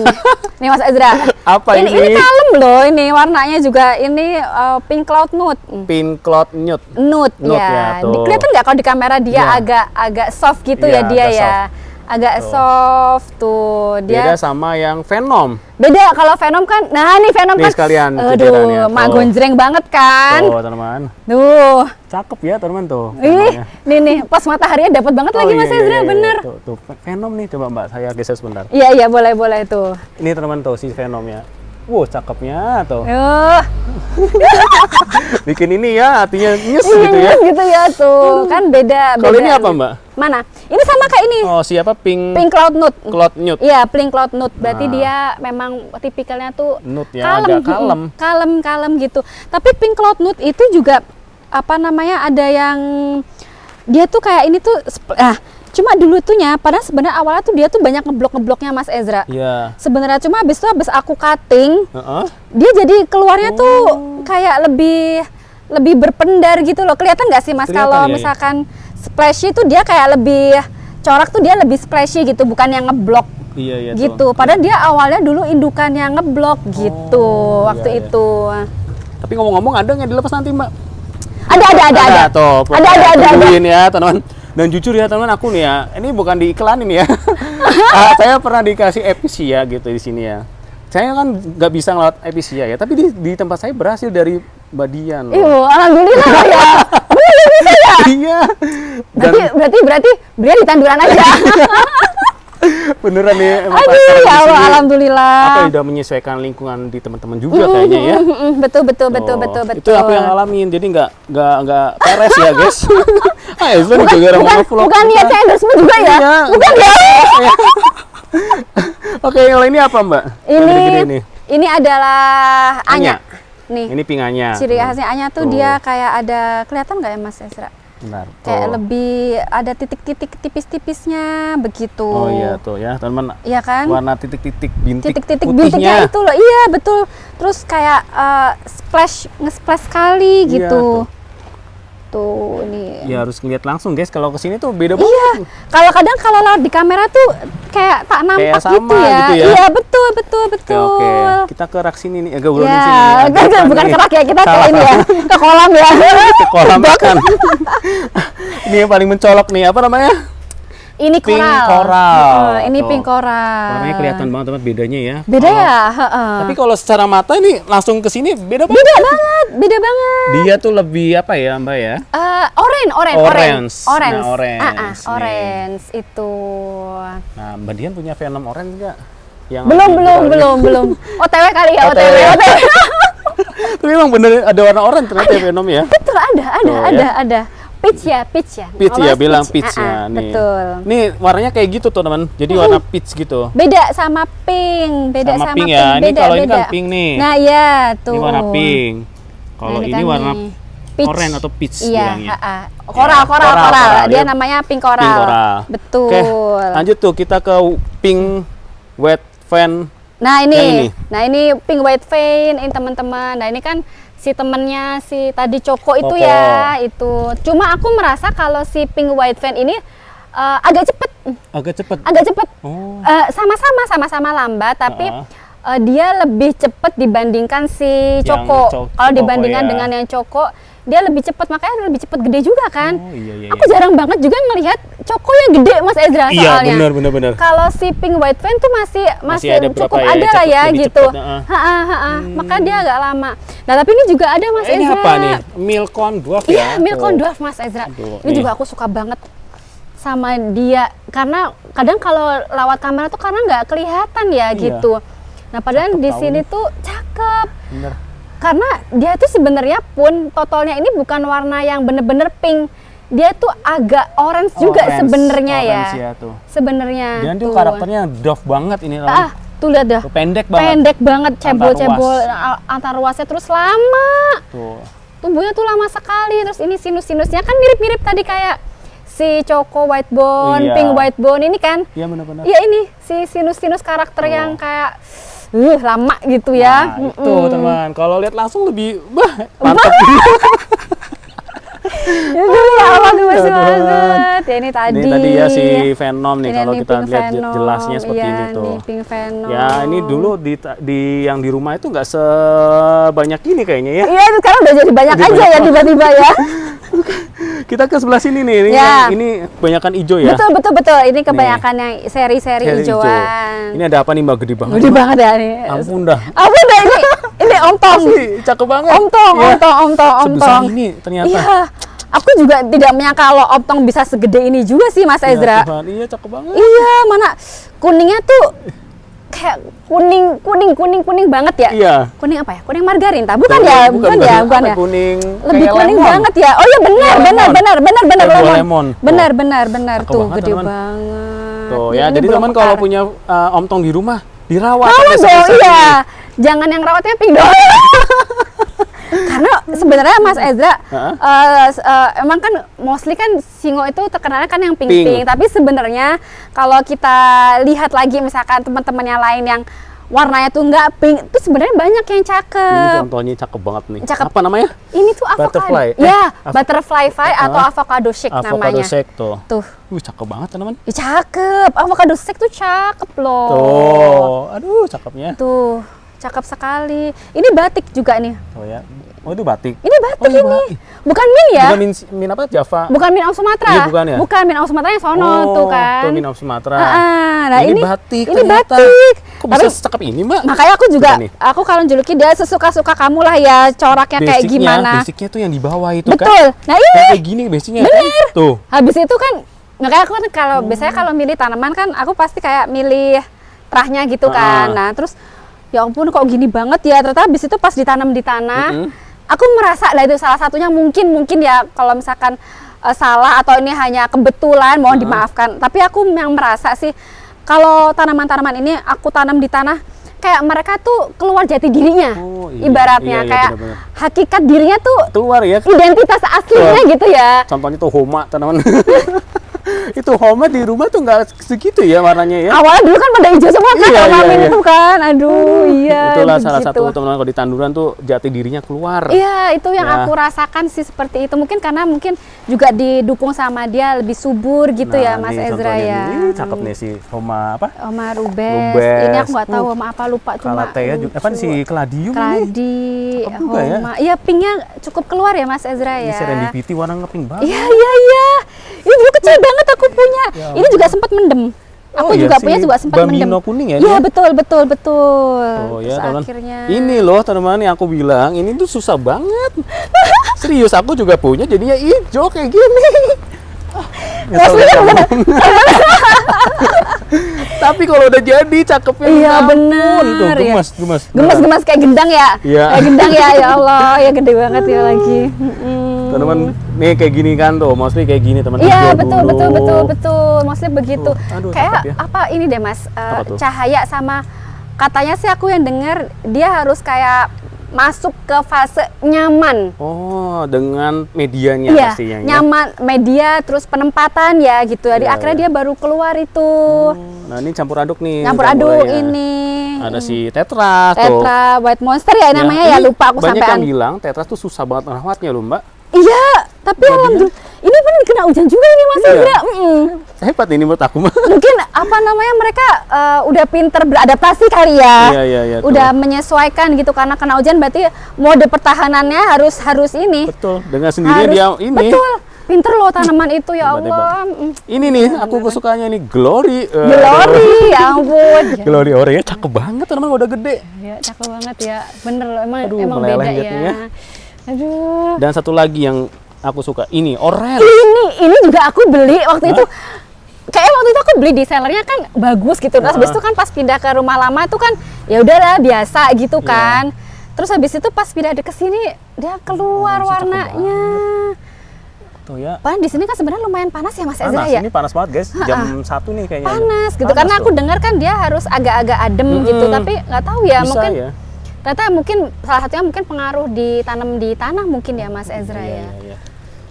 Nih Mas Ezra. Apa ini? ini? Ini kalem loh, ini warnanya juga ini pink cloud nude. Pink cloud nude. Nude Nude ya. ya, tuh. Kelihatan nggak kalau di kamera dia Iya. agak soft gitu Iya, ya dia agak ya. Agak Tuh. soft tuh Beda dia. sama yang Venom. Beda kalau Venom kan. Nah, ini Venom Nih kan. sekalian cecerannya, Aduh, mak tuh. gonjreng banget kan. Tuh teman-teman. Tuh. Cakep ya teman-teman tuh. Ih, Venomnya. nih pas mataharinya dapat banget lagi Mas iya, Ezra, iya, iya. bener. Tuh, Venom nih coba Mbak, saya geser sebentar. Iya, boleh tuh. Ini teman-teman tuh si Venomnya. Wow, cakepnya tuh. Bikin ini ya, hatinya nyes gitu ya. Gitu ya tuh. Kan beda. Kalau ini beda. apa Mbak? Mana? Ini sama kayak ini. Oh, siapa pink Pink cloud nude. cloud nude. Iya, pink cloud nude. Berarti Nah. dia memang tipikalnya tuh Nude ya, agak kalem. kalem gitu. Tapi pink cloud nude itu juga apa namanya? Ada yang dia tuh kayak ini tuh cuma dulu tuhnya padahal sebenarnya awalnya tuh dia tuh banyak ngebloknya Mas Ezra. Iya. Sebenarnya cuma habis aku cutting, Heeh. dia jadi keluarnya tuh kayak lebih berpendar gitu loh. Kelihatan nggak sih Mas Kelihatan, kalau ya, misalkan splashy tuh dia kayak lebih corak tuh dia lebih splashy gitu, bukan yang ngeblok Iya, gitu. tuh. Padahal dia awalnya dulu indukan yang ngeblok gitu waktu iya, iya. itu. Tapi ngomong-ngomong ada nggak dilepas nanti Mbak? Ada. Tuh, Ada. tungguin ya teman-teman. Dan jujur ya teman-teman, aku nih ya, ini bukan diiklanin ya. Saya pernah dikasih Episia gitu di sini ya. Saya kan nggak bisa ngelawat Episia ya, tapi di tempat saya berhasil dari Mbak Dian loh. Ibu, alhamdulillah ya. Bener bisa ya. Iya. Dan Berarti Bria di tanduran aja. beneran nih emang Aduh, di ya Allah, sini, alhamdulillah. apa ya, udah menyesuaikan lingkungan di teman-teman juga kayaknya ya. Betul. Oh, itu aku yang ngalamin, jadi nggak peres ya guys. Ayo itu juga orang vlog. Bukan niatnya endorsement juga ya? Iya. Bukan ya? Oke, kalau ini apa Mbak? Yang gede-gede ini. Ini adalah Anya. Nih, Ini pinganya. ciri khasnya Anya tuh dia kayak ada, kelihatan nggak ya Mas Ezra? Benar. Kayak Tuh. lebih ada titik-titik tipis-tipisnya begitu. Oh iya tuh ya teman-teman. Iya kan? Warna titik-titik bintik Titik-titik putihnya. bintiknya itu loh. Iya, betul. Terus kayak nge-splash sekali Iya, gitu. Tuh, nih. Ya harus ngeliat langsung guys, kalau kesini tuh beda Iya, banget. kalau lewat di kamera tuh kayak tak nampak sama gitu ya. gitu ya. Iya, betul. Oke. Kita ke rak sini nih, agak Ya, ulangin sini. nih. Ada apa bukan nih? kerak ya, kita ke Salah. ini ya, ke kolam ya. Ke kolam ikan. Ini yang paling mencolok nih, apa namanya? ini Pink coral. coral. Ini Tuh. pink coral. Warnanya kelihatan banget teman bedanya ya. Beda Kalau- ya? Heeh. Tapi kalau secara mata ini langsung ke sini beda banget. Beda banget, beda banget. Dia tuh lebih apa ya Mbak ya? Orange. Orange. Orange. Nah, orange nih. Orange itu. Nah Mbak Dian punya Venom orange nggak? Yang Belum. OTW kali ya, OTW. Tapi emang bener ada warna orange ternyata ya Venom ya. Betul, ada. Peach ya. Peach Always ya, bilang peach ya. Nih. Betul. Nih warnanya kayak gitu tuh teman. Jadi warna peach gitu. Beda sama pink, Sama pink ya. Ini kalau ini kan pink nih. Nah, iya tuh. Ini warna pink. Kalau Nah, ini kan warna nih, peach. orange atau peach Iya, bilangnya. Coral. coral. Dia Dia namanya pink coral. Pink coral. Betul. Oke, lanjut tuh kita ke pink white fan. Nah Yang ini pink white vein ini teman-teman. Nah ini kan si temennya si tadi Choco itu Choco. ya itu. Cuma aku merasa kalau si pink white vein ini agak cepet. Agak cepet. Oh. Sama-sama lambat tapi Heeh. dia lebih cepet dibandingkan si Choco. Kalau dibandingkan ya. dengan yang Choco dia lebih cepet, makanya lebih cepet gede juga kan. Oh, iya. Aku jarang banget juga ngelihat Choco yang gede Mas Ezra Iya, soalnya. benar. Kalau si pink white vein tuh masih ada berapa cukup ya, ada lah ya lebih gitu. cepet, Maka dia agak lama. Nah tapi ini juga ada Mas Ini Ezra. apa nih? Milcon dwarf ya? Iya, Milcon Tuh. dwarf Mas Ezra. Aduh, Ini nih. juga aku suka banget sama dia karena kadang kalau lewat kamera tuh karena nggak kelihatan ya Iya. gitu. Nah padahal Cakep di tahu sini nih. tuh cakep. Bener. Karena dia tuh sebenarnya pun totalnya ini bukan warna yang bener-bener pink. Dia tuh agak orange juga Orange, sebenarnya ya. orange ya tuh. Sebenarnya Dan tuh tuh. karakternya dwarf banget ini. Tuh lihat dah. Tuh, pendek banget. Pendek banget, cebol-cebol ruas. antar ruasnya terus lama. Tuh. Tumbuhnya tuh lama sekali. Terus ini sinus-sinusnya kan mirip-mirip tadi kayak si Choco white bone, Iya. pink white bone ini kan. Iya benar-benar. Iya ini si sinus-sinus karakter yang kayak lama gitu ya. Nah, itu teman. Kalau lihat langsung lebih mantap. Ya Allah gemes Ya Tuhan. banget. Ya ini tadi. Ini tadi ya si Venom nih Ini kalau kita pink lihat Venom. jelasnya seperti Iya, ini tuh. nih, pink Venom. Ya ini dulu di yang di rumah itu nggak sebanyak ini kayaknya ya. Iya sekarang udah jadi banyak Jadi aja banyak. ya tiba-tiba ya. Kita ke sebelah sini nih. Ya. Ini kebanyakan hijau ya. Betul. Ini kebanyakan yang seri-seri Seri hijau. hijauan. Ini ada apa nih Mbak, gede banget? Gede Mbak? banget ya nih. Ampun dah. Apa dah ini om tong. Asli, cakep banget. Om tong. Sebesar ini ternyata. Iya. Aku juga tidak menyangka kalau om tong bisa segede ini juga sih Mas Ya Ezra. Tuhan, iya cakep banget. Iya, mana kuningnya tuh kayak kuning banget ya. Iya. Kuning apa ya? Kuning margarin tak? Bukan ya? Bukan ya? Kuning. Lebih kayak kuning lemon. banget ya. Oh iya benar, Kayak lemon. benar Kayak buah lemon. lemon. Benar Cakep tuh banget, gede teman. banget. Tuh Ini ya, jadi belum teman mekar. kalau punya om tong di rumah dirawat Rawat sampai dong, sebesar iya. ini. Jangan yang rawatnya pink doang. Karena sebenarnya Mas Ezra emang kan mostly kan singo itu terkenalnya kan yang pink. Tapi sebenarnya kalau kita lihat lagi misalkan teman-teman yang lain yang warnanya tuh nggak pink, itu sebenarnya banyak yang Ini cakep. contohnya cakep banget nih. Cakep. Apa namanya? Ini tuh avocado. Butterfly. Ya, butterfly pie atau avocado shake Avocado namanya. shake tuh. Tuh. Cakep banget teman. Ih, cakep. Avocado shake tuh cakep loh. Tuh, aduh cakepnya. Tuh, cakep sekali. Ini batik juga nih. Tuh ya. Oh itu batik. Ini batik Oh, ini ini. batik. Bukan min ya? Bukan min apa? Java. Bukan min of Sumatera. Iya, bukan ya? Bukan min of Sumatera yang sono tuh kan. Tuh min of Sumatera. Nah, ini batik. Ini ternyata. batik. Kok bisa secakep ini, Mbak? Makanya aku juga, Coba nih. aku kalau juluki dia sesuka-suka kamu lah ya, coraknya kayak gimana. Basicnya tuh yang di bawah itu Betul. kan. Nah ini. Kayak gini basicnya. Bener. Tuh. Habis itu kan, makanya aku kan kalau biasanya kalau milih tanaman kan, aku pasti kayak milih terahnya gitu kan. Nah terus, ya ampun kok gini banget ya. Ternyata habis itu pas ditanam di tanah, aku merasa lah itu salah satunya mungkin ya kalau misalkan salah atau ini hanya kebetulan, mohon dimaafkan. Tapi aku yang merasa sih kalau tanaman-tanaman ini aku tanam di tanah kayak mereka tuh keluar jati dirinya. Oh, iya. Ibaratnya Iya, kayak bener-bener. hakikat dirinya tuh Keluar ya. identitas aslinya gitu ya. Contohnya tuh homa tanaman. Itu homa di rumah tuh nggak segitu ya warnanya ya. Awalnya dulu kan pada hijau semua kan, Iya, kalau iya. itu kan. Aduh, iya. Itulah salah begitu. satu teman-teman kalau di tanduran tuh jati dirinya keluar. Iya, itu yang Ya. aku rasakan sih seperti itu. Mungkin karena mungkin juga didukung sama dia lebih subur gitu ya, Mas nih Ezra contohnya ya. nih. Ini cakep nih si homa apa? Oma Rubes. Rubes. Ini aku nggak tahu Oma apa lupa cuma. Kalatea juga. Apa si keladium ini? Keladi, Cakep juga ya. Homa. Iya, pinknya cukup keluar ya Mas Ezra Ini ya. serendipity warna ngepink banget. Iya. Ini dulu kecil banget aku punya. Ya Ini juga sempat mendem. Aku iya juga sih, punya juga sempat mendem. Bambino kuning ya? Iya ini? betul. Oh Terus ya teman. akhirnya Ini loh teman-teman yang aku bilang, ini tuh susah banget. Serius aku juga punya jadinya hijau kayak gini. Maksudnya bener. Tapi kalau udah jadi cakepnya Iya ya ampun. benar. Tuh, Ya. gemes. Kayak gendang ya. Iya. Kayak gendang ya. Ya Allah, ya gede banget ya lagi. Teman-teman, nih kayak gini kan tuh, mostly kayak gini teman. Iya Hijau dulu. betul. Maksudnya begitu. Aduh, Kayak cakep ya. apa ini deh Mas? Apa tuh? Cahaya sama katanya sih aku yang dengar dia harus kayak masuk ke fase nyaman. Oh, dengan medianya Iya, pastinya ya. nyaman media terus penempatan ya gitu. Jadi Iya, akhirnya dia baru keluar itu. Nah, ini campur aduk nih. Campur aduk campurannya. ini. Ada si Tetra tuh. Tetra White Monster ya namanya ya, ini lupa aku banyak sampean. yang bilang Tetra tuh susah banget merawatnya loh, Mbak. Iya, tapi alhamdulillah ini pun kena hujan juga ini Mas Iya. Ezra. Hebat ini menurut aku, Mbak. Mungkin apa namanya mereka udah pinter beradaptasi kali ya. Iya, tuh. Udah menyesuaikan gitu karena kena hujan berarti mode pertahanannya harus ini. Betul, dengan sendirinya dia ini. Betul. Pinter loh tanaman itu ya Hebat, Allah. Ini nih, aku kesukanya nih Glory. Glory, ya ampun. Glory oranye cakep banget, teman udah gede. Ya, cakep banget ya. Bener loh, emang Aduh, emang meleleh beda ya. liatnya. Aduh. Dan satu lagi yang aku suka, ini orange. Ini juga aku beli waktu itu. Kayaknya waktu itu aku beli di sellernya kan bagus gitu. Terus habis itu kan pas pindah ke rumah lama itu kan ya udahlah biasa gitu kan. Terus habis itu pas pindah ke sini dia keluar Orange-nya cakep warnanya. Tuh ya. Padahal di sini kan sebenarnya lumayan panas ya Mas Ezra Panas, ya. ini panas banget guys. Jam 1 nih kayaknya. Panas gitu Panas karena aku tuh. dengar kan dia harus agak-agak adem gitu tapi nggak tahu ya Bisa mungkin ya. ternyata mungkin salah satunya mungkin pengaruh ditanam di tanah mungkin ya Mas Ezra ya. Iya.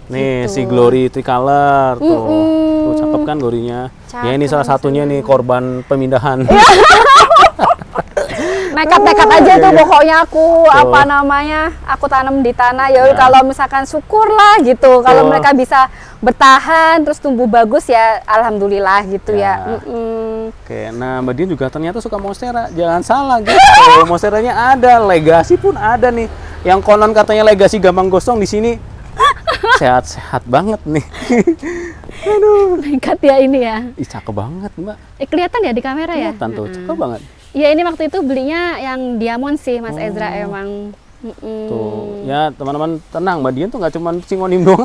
Nih Gitu. si Glory Tricolor tuh. Tuh cakep kan Glory-nya. Ya ini salah satunya nih korban pemindahan. Nekat-nekat aja tuh iya. pokoknya aku apa namanya aku tanam di tanah ya Ya. kalau misalkan syukur lah gitu kalau Betul. mereka bisa bertahan terus tumbuh bagus ya alhamdulillah gitu Ya. ya. Oke, nah Mbak Dian juga ternyata suka monstera. Jangan salah gitu. Monsteranya ada, legasi pun ada nih. Yang konon katanya legasi gampang gosong di sini sehat-sehat banget nih. Nekat ya ini ya. Ih, cakep banget, Mbak. Kelihatan ya di kamera ya. Kelihatan tuh, cakep banget. Iya ini waktu itu belinya yang diamond sih Mas Ezra emang. Tuh, ya teman-teman tenang, Mbak Dian tuh nggak cuma singonim doang.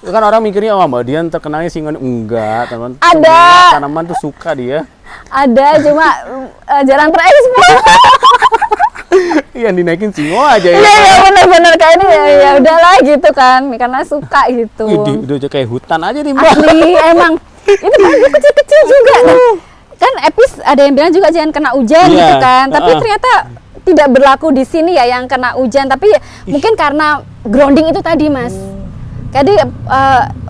Kan orang mikirnya, oh Mbak Dian terkenalnya singonim. Enggak, teman. Ada. Semua tanaman tuh suka dia. Ada cuma jarang terekspos. Yang dinaikin singo aja ya. Iya benar-benar kayak ini ya udahlah gitu kan karena suka gitu. Udah kayak hutan aja nih, Mbak. Asli emang itu kan dia kecil-kecil juga nah, kan Epis ada yang bilang juga jangan kena hujan Iya, gitu kan tapi heeh. ternyata tidak berlaku di sini ya yang kena hujan tapi mungkin karena grounding itu tadi Mas jadi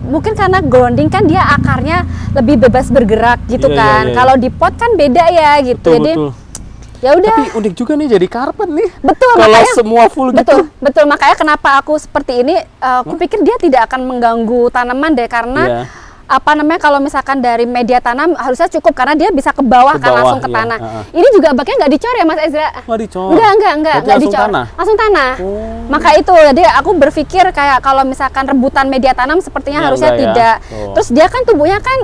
mungkin karena grounding kan dia akarnya lebih bebas bergerak gitu Iya, kan iya. kalau di pot kan beda ya gitu Betul, jadi betul. ya udah Tapi unik juga nih jadi karpet nih. betul Kalau makanya semua full betul gitu. betul makanya kenapa aku seperti ini aku pikir dia tidak akan mengganggu tanaman deh karena Iya. apa namanya kalau misalkan dari media tanam harusnya cukup karena dia bisa ke bawah Ke kan bawah, langsung ke iya, tanah. heeh. Ini juga baknya nggak dicor ya Mas Ezra? Nggak dicor. Enggak Berarti langsung dicor. tanah? Langsung tanah. Oh. Maka itu jadi aku berpikir kayak kalau misalkan rebutan media tanam sepertinya Ya, harusnya enggak ya. tidak. Tuh. Terus dia kan tubuhnya kan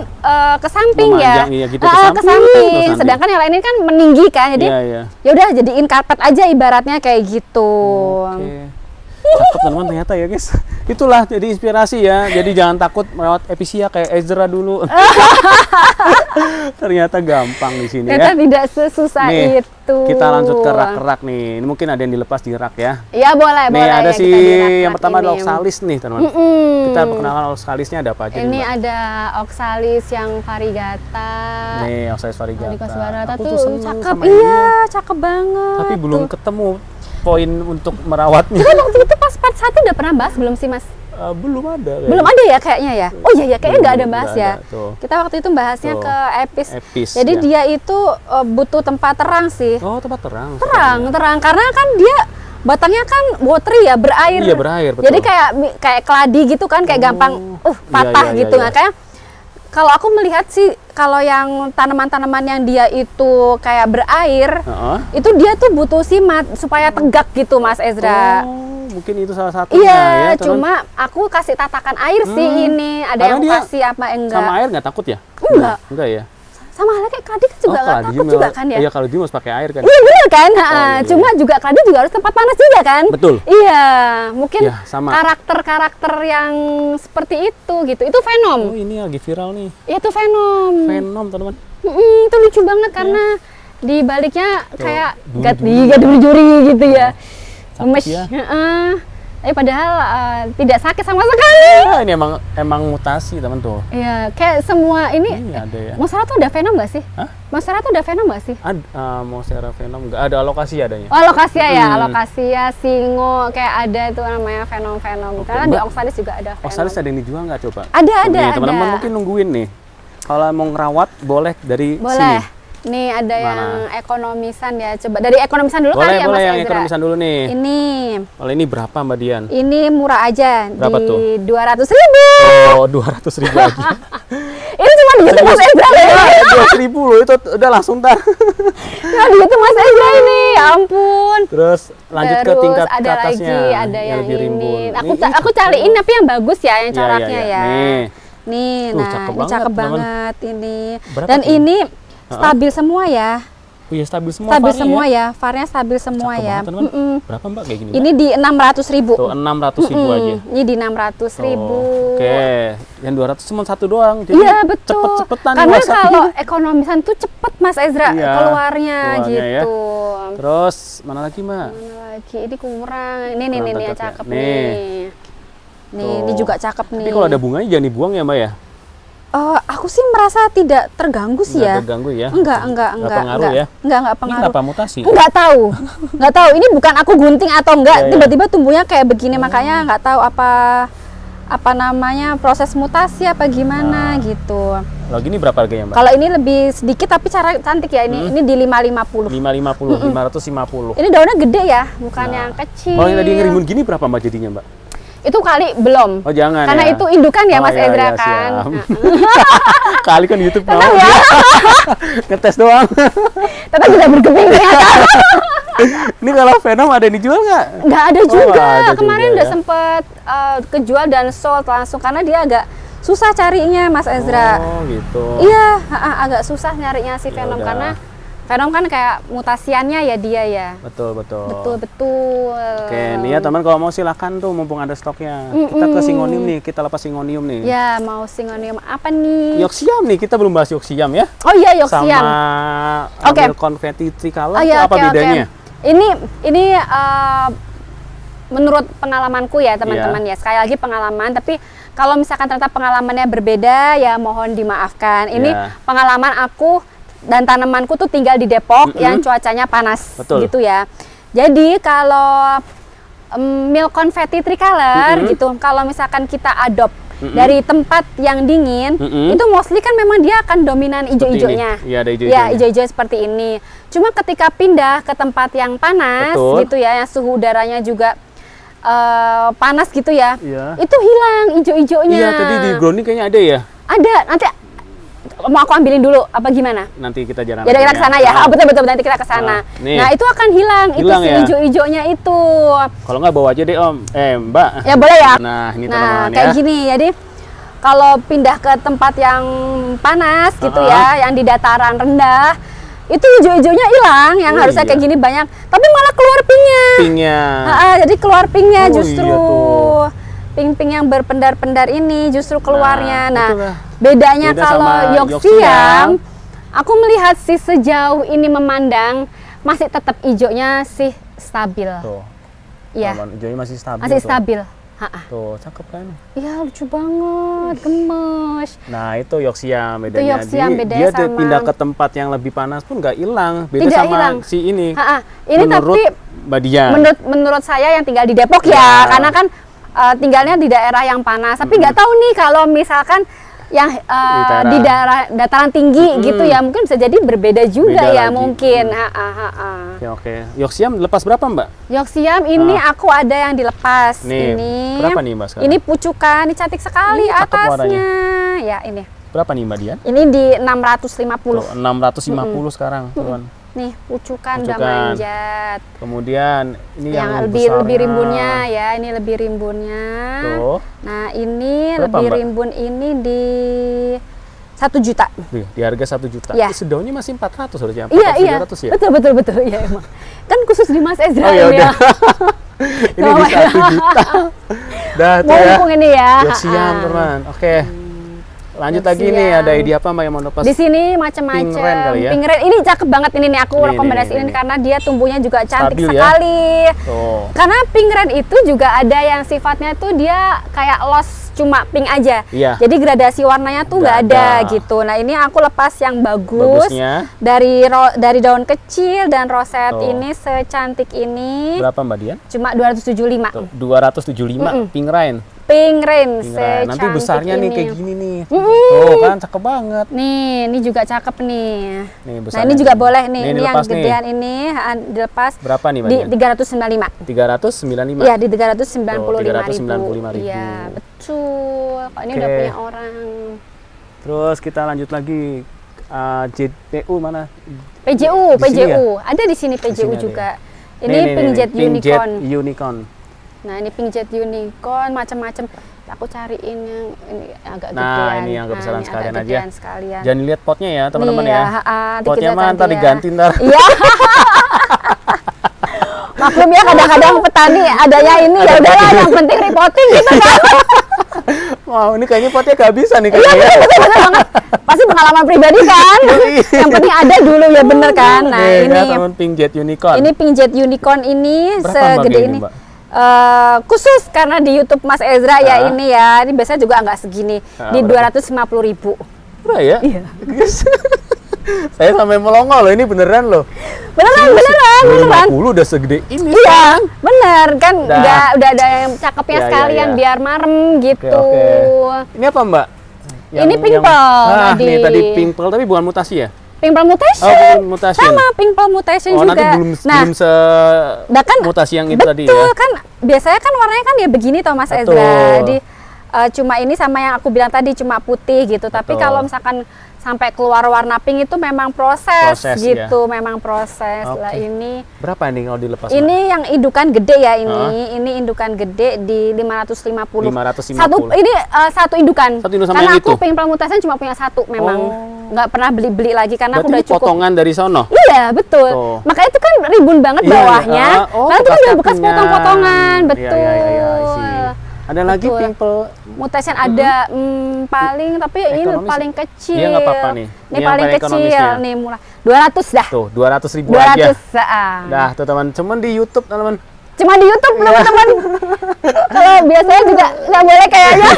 ke samping ya. Memanjang, iya gitu, ke ke samping, samping. ke samping. Sedangkan yang lain ini kan meninggi kan. Jadi Iya, iya. ya udah jadiin karpet aja ibaratnya kayak gitu. Oke. Cakep teman ternyata ya guys. Itulah jadi inspirasi ya. Jadi jangan takut merawat episia kayak Ezra dulu. Ternyata gampang di sini Ternyata ya. tidak sesusah Nih, itu. kita lanjut ke rak-rak nih. Ini mungkin ada yang dilepas di rak ya. Iya boleh, Nih boleh. ada ya, si kita di rak-rak yang pertama ada ini. oxalis nih teman. Kita perkenalkan oxalisnya ada apa aja nih, Ini Mbak? ada oxalis yang variegata. Nih oxalis variegata. Variegata Suarata Aku tuh seneng cakep. sama ini. Iya, cakep banget. Tapi belum ketemu poin untuk merawatnya. Kita waktu itu pas part 1 udah pernah bahas belum sih Mas? Belum ada. Belum ada ya kayaknya ya? Oh iya ya, kayaknya nggak ada Belum, bahas nggak ya. ada, tuh. Kita waktu itu bahasnya Tuh. ke Epis. Epis, Jadi ya. dia itu butuh tempat terang sih. Oh tempat terang. Terang karena kan dia batangnya kan watery ya, berair. Iya, berair, betul. Jadi kayak keladi gitu kan, kayak gampang iya, patah iya, gitu. iya. Makanya Kalau aku melihat sih, kalau yang tanaman-tanaman yang dia itu kayak berair, itu dia tuh butuh simat supaya tegak gitu, Mas Ezra. Oh, mungkin itu salah satunya Iya, ya. cuma aku kasih tatakan air sih ini. Ada Karena yang dia kasih apa enggak? Sama air nggak takut ya? Enggak. Enggak ya? Sama halnya kayak Kadi kan juga nggak takut juga kan ya? Iya, kalau dia harus pakai air kan. Iya bener kan? iya. Cuma juga Kadi juga harus tempat panas juga kan? Betul. Iya, mungkin Ya, sama. karakter-karakter yang seperti itu gitu. Itu Venom. Oh, ini lagi viral nih. Itu Venom. Venom, teman-teman. Itu lucu banget karena di baliknya kayak duri-duri. duri-duri gitu ya. Cakep Gemes. ya. Tapi padahal tidak sakit sama sekali. Ah, ini emang mutasi, teman tuh. Iya, kayak semua ini. Ini ada ya. Monstera tuh ada Venom nggak sih? Hah? Monstera tuh ada Venom nggak sih? Ada Monstera Venom, nggak ada alokasi adanya. Oh, alokasia ya, alokasia, singo, kayak ada itu namanya Venom. Karena di Mbak, Oxalis juga ada Venom. Oxalis ada yang dijual nggak coba? Ada, Nih, teman-teman ada. mungkin nungguin nih. Kalau mau ngerawat boleh dari Boleh. sini. Nih ada Mana? yang ekonomisan ya. Coba dari ekonomisan dulu Boleh, kali ya, boleh Mas yang Ezra. ekonomisan dulu nih. Ini Kalau ini berapa Mbak Dian? ini murah aja Berapa di tuh? 200.000. Oh, 200.000 aja. Ini cuma di YouTube Mas Ezra loh. Ya, 200.000 loh, itu udah langsung tar. Cuma di YouTube Mas Ezra ini, ya ampun. Terus lanjut ke Terus tingkat ada ke atasnya. lagi, ada yang lebih rimbun. ini. Nih, Aku cariin tapi yang bagus ya, yang Iya, coraknya iya, ya. nih. Nih, Tuh, nah cakep ini banget, cakep teman. banget ini. Berapa Dan tuh? ini stabil semua ya. Oh iya, stabil semua Stabil varnya semua ya. ya, VAR-nya stabil semua Cakep ya. banget, teman. Berapa Mbak kayak gini? Ini di 600.000. Tuh 600.000 aja. Ini di 600.000. Oh, oke. Yang 200 cuma satu doang. Jadi Iya betul. cepet-cepetan Karena WhatsApp. kalau ekonomisan tuh cepet Mas Ezra Iya, keluarnya keluarnya ya. gitu. Terus mana lagi Mbak? Mana lagi? Ini kurang. Ini Kurang yang cakep ya? cakep Nih. nih. Nih, ini Tuh. juga cakep nih. Tapi kalau ada bunganya jangan dibuang ya Mbak ya? Aku sih merasa tidak terganggu sih Nggak ya. terganggu ya? Enggak pengaruh ya? Enggak Ini pengaruh. kenapa mutasi? Enggak tahu. Enggak tahu. Ini bukan aku gunting atau enggak, Iya, iya. tiba-tiba tumbuhnya kayak begini makanya enggak tahu apa namanya proses mutasi apa gimana gitu. Kalau gini berapa harganya Mbak? Kalau ini lebih sedikit tapi cara cantik ya ini. Ini di 550. 550, 550. Ini daunnya gede ya, bukan yang kecil. Kalau yang tadi ngerimbun gini berapa Mbak jadinya Mbak? Itu kali belum. Oh jangan Karena ya? itu indukan ya Oh, Mas iya, Ezra iya, kan. siap. Nah, Kali kan di YouTube mau Tetap ya. ngetes doang. Tetap tidak berkeping ternyata. Ini kalau Venom ada yang dijual nggak? Nggak ada Oh, juga. nggak ada Kemarin juga udah ya. sempet kejual dan sold langsung karena dia agak susah carinya Mas Ezra. Oh gitu. Iya, agak susah nyarinya si Ya Venom udah. karena Venom kan kayak mutasiannya ya dia ya. Betul, betul. Betul. Oke, nih ya teman kalau mau silakan tuh mumpung ada stoknya. Kita ke Singonium nih, kita lepas Singonium nih. Ya, mau Singonium apa nih? Yoxiam nih, kita belum bahas Yoxiam ya. Oh iya, Yoxiam. Sama Oke. ambil konfeti tricolor Oh iya, apa oke, bedanya? oke. Ini menurut pengalamanku ya teman-teman ya. Sekali lagi pengalaman, tapi kalau misalkan ternyata pengalamannya berbeda ya mohon dimaafkan. Ini Iya. pengalaman aku dan tanamanku tuh tinggal di Depok yang cuacanya panas. Betul. Gitu ya. Jadi kalau milk confetti tricolor gitu, kalau misalkan kita adopt dari tempat yang dingin, itu mostly kan memang dia akan dominan ijo-ijonya. Iya, ada Ya, ijo-ijonya. ijo-ijo seperti ini. Cuma ketika pindah ke tempat yang panas Betul. gitu ya, yang suhu udaranya juga panas gitu ya, Iya. itu hilang ijo-ijonya. Iya, tadi di grounding kayaknya ada ya. Ada, nanti mau aku ambilin dulu apa gimana? Nanti kita jalan. Jadi kita ke sana ya. Nah, Betul nanti kita ke sana. nih. Nah, itu akan hilang itu Hilang si ya? ijo-ijonya itu. Kalau nggak bawa aja deh Om. Mbak. Ya boleh ya. Nah, ini Nah, teman-teman kayak ya. gini. Jadi kalau pindah ke tempat yang panas gitu ya, yang di dataran rendah, itu ijo-ijonya hilang, yang Oh, harusnya iya. kayak gini banyak, tapi malah keluar pinknya. Pinknya. Jadi keluar pinknya Oh, justru. iya tuh. Pink-pink yang berpendar-pendar ini justru keluarnya. Nah, itulah. bedanya Beda kalau sama Yoxiam, aku melihat sih sejauh ini memandang masih tetap hijaunya sih stabil. Tuh. Iya, Teman, hijaunya masih stabil. masih tuh. stabil. Tuh, cakep kan? Iya, lucu banget, gemes. Nah, itu Yoxiam bedanya. Yoxiam bedanya dia sama- pindah ke tempat yang lebih panas pun nggak hilang. Beda Tidak sama hilang. si ini. Ini menurut tapi Mbak Dian. menurut saya yang tinggal di Depok ya, Ya. karena kan tinggalnya di daerah yang panas. Tapi nggak tahu nih kalau misalkan yang di daerah dataran tinggi gitu ya, mungkin bisa jadi berbeda juga Beda ya lagi. mungkin. Oke. Yoxiam lepas berapa Mbak? Yoxiam ini aku ada yang dilepas. Nih, Ini berapa nih, Mbak, sekarang? Ini pucukan, ini cantik sekali Cakep atasnya. Ya ini. Berapa nih Mbak Dian? Ini di 650. Tuh, 650 sekarang, teman. Nih, pucukan udah Pucukan. manjat. Kemudian ini yang lebih besarnya. rimbunnya ya, ini lebih rimbunnya. Tuh. Nah, ini Berapa, lebih Mbak? rimbun ini di 1 juta. Di harga 1 juta. Ya. Sedaunnya masih 400 harusnya. Iya, iya. 400 ya? Betul iya emang. Kan khusus di Mas Ezra Oh ya ini udah. Ini di 1 juta. Dah tuh ya. Mumpung ini ya. Yuk siap, teman. Oke. Lanjut lagi siap. nih, ada ide apa Mbak yang mau lepas? Di sini macam-macam. Pink Ren kali ya? Pink Ren ini cakep banget ini nih, aku Nih, rekomendasiin nih. karena dia tumbuhnya juga cantik Stabil ya? sekali. Tuh. Karena Pink Ren itu juga ada yang sifatnya tuh dia kayak loss cuma pink aja. Iya. Jadi gradasi warnanya tuh nggak Nggak ada ada. gitu. Nah, ini aku lepas yang bagus. Bagusnya. Dari daun kecil dan roset Tuh. ini secantik ini. Berapa Mbak Dian? Cuma 275. Tuh, 275 Pink Rain. Pink Rain Pink Rain. Nanti secantik besarnya nih ini. kayak gini nih. Tuh kan cakep banget. Nih, ini juga cakep nih. Nih Nah, besarnya. ini juga boleh nih. Nih, Ini yang dilepas nih. gedean ini dilepas Berapa nih Mbak di Dian? 395. 395. Iya, di 395.000. 395.000. Iya, betul. Kok ini udah Oke. punya orang. Terus kita lanjut lagi. JPU mana? PJU, Di sini PJU. Ada di sini PJU sini ada juga. ya? Ini Nih, Pink Jet Pink Jet Unicorn. Unicorn. Nah, ini Pink Jet Unicorn macam-macam. Aku cariin yang ini agak Nah, gedean. ini yang kebesaran ini sekalian agak aja. gedean sekalian. Jangan lihat potnya ya, teman-teman Nih ya. nanti Potnya kita mah ganti ntar ya. diganti ntar. Iya. Maklum ya, kadang-kadang petani adanya ini ya udahlah yang penting reporting gitu kan. Wow, ini kayaknya potnya kehabisan nih Iya, kayaknya. betul banget. Pasti pengalaman pribadi kan. Yang penting ada dulu ya, bener kan. Nah, Nih, ini ya, teman Pink Jet Unicorn. ini Pink Jet Unicorn ini Berapa, Mbak, segede kayak ini. Mbak? Khusus karena di YouTube Mas Ezra ya Ah. ini ya. Ini biasanya juga nggak segini. Ah, Di berapa? 250.000. Murah ya? Iya. Saya sampai melongo loh, ini beneran loh. Beneran. 50 udah segede ini. Iya, bener kan. Dah. Udah ada yang cakepnya Ya, ya, sekalian ya. biar marem gitu. Oke. Ini apa Mbak? Ini pink pearl Nah, tadi. nih tadi pink pearl tapi bukan mutasi ya? Pink pearl mutation. Oh, bukan mutation. Sama pink pearl mutation Oh, juga. nanti belum nah, belum se Nah, kan mutasi yang itu betul, tadi ya. kan biasanya kan warnanya kan ya begini toh Mas Betul. Ezra. Jadi cuma ini sama yang aku bilang tadi cuma putih gitu. Tapi Betul. kalau misalkan sampai keluar warna pink itu memang proses, Proses, gitu, memang proses. Lah Oke. ini Berapa nih kalau dilepas? ini yang indukan gede ya ini. Ini indukan gede di 550. 550. Satu indukan. Satu indukan sama Karena yang aku itu? pink pearl mutation cuma punya satu memang. Oh. Nggak pernah beli-beli lagi karena Berarti aku udah ini cukup. potongan dari sono. Iya, betul. Tuh. Makanya itu kan ribun banget Iya, bawahnya. iya. Oh, Karena itu kan udah bekas kakinya. potong-potongan, Iya, betul. iya, iya, I see. Ada lagi Betul. pimple. Mutation ada paling tapi ini Ekonomis. paling kecil. Iya, nggak apa-apa nih. Ini Ini yang paling paling kecil ekonomisnya. nih murah. 200 dah. Tuh, 200.000 aja. 200 Dah, tuh teman. Cuman di YouTube, teman. Cuma di YouTube Iya. teman-teman. Kalau biasanya juga nggak boleh kayaknya.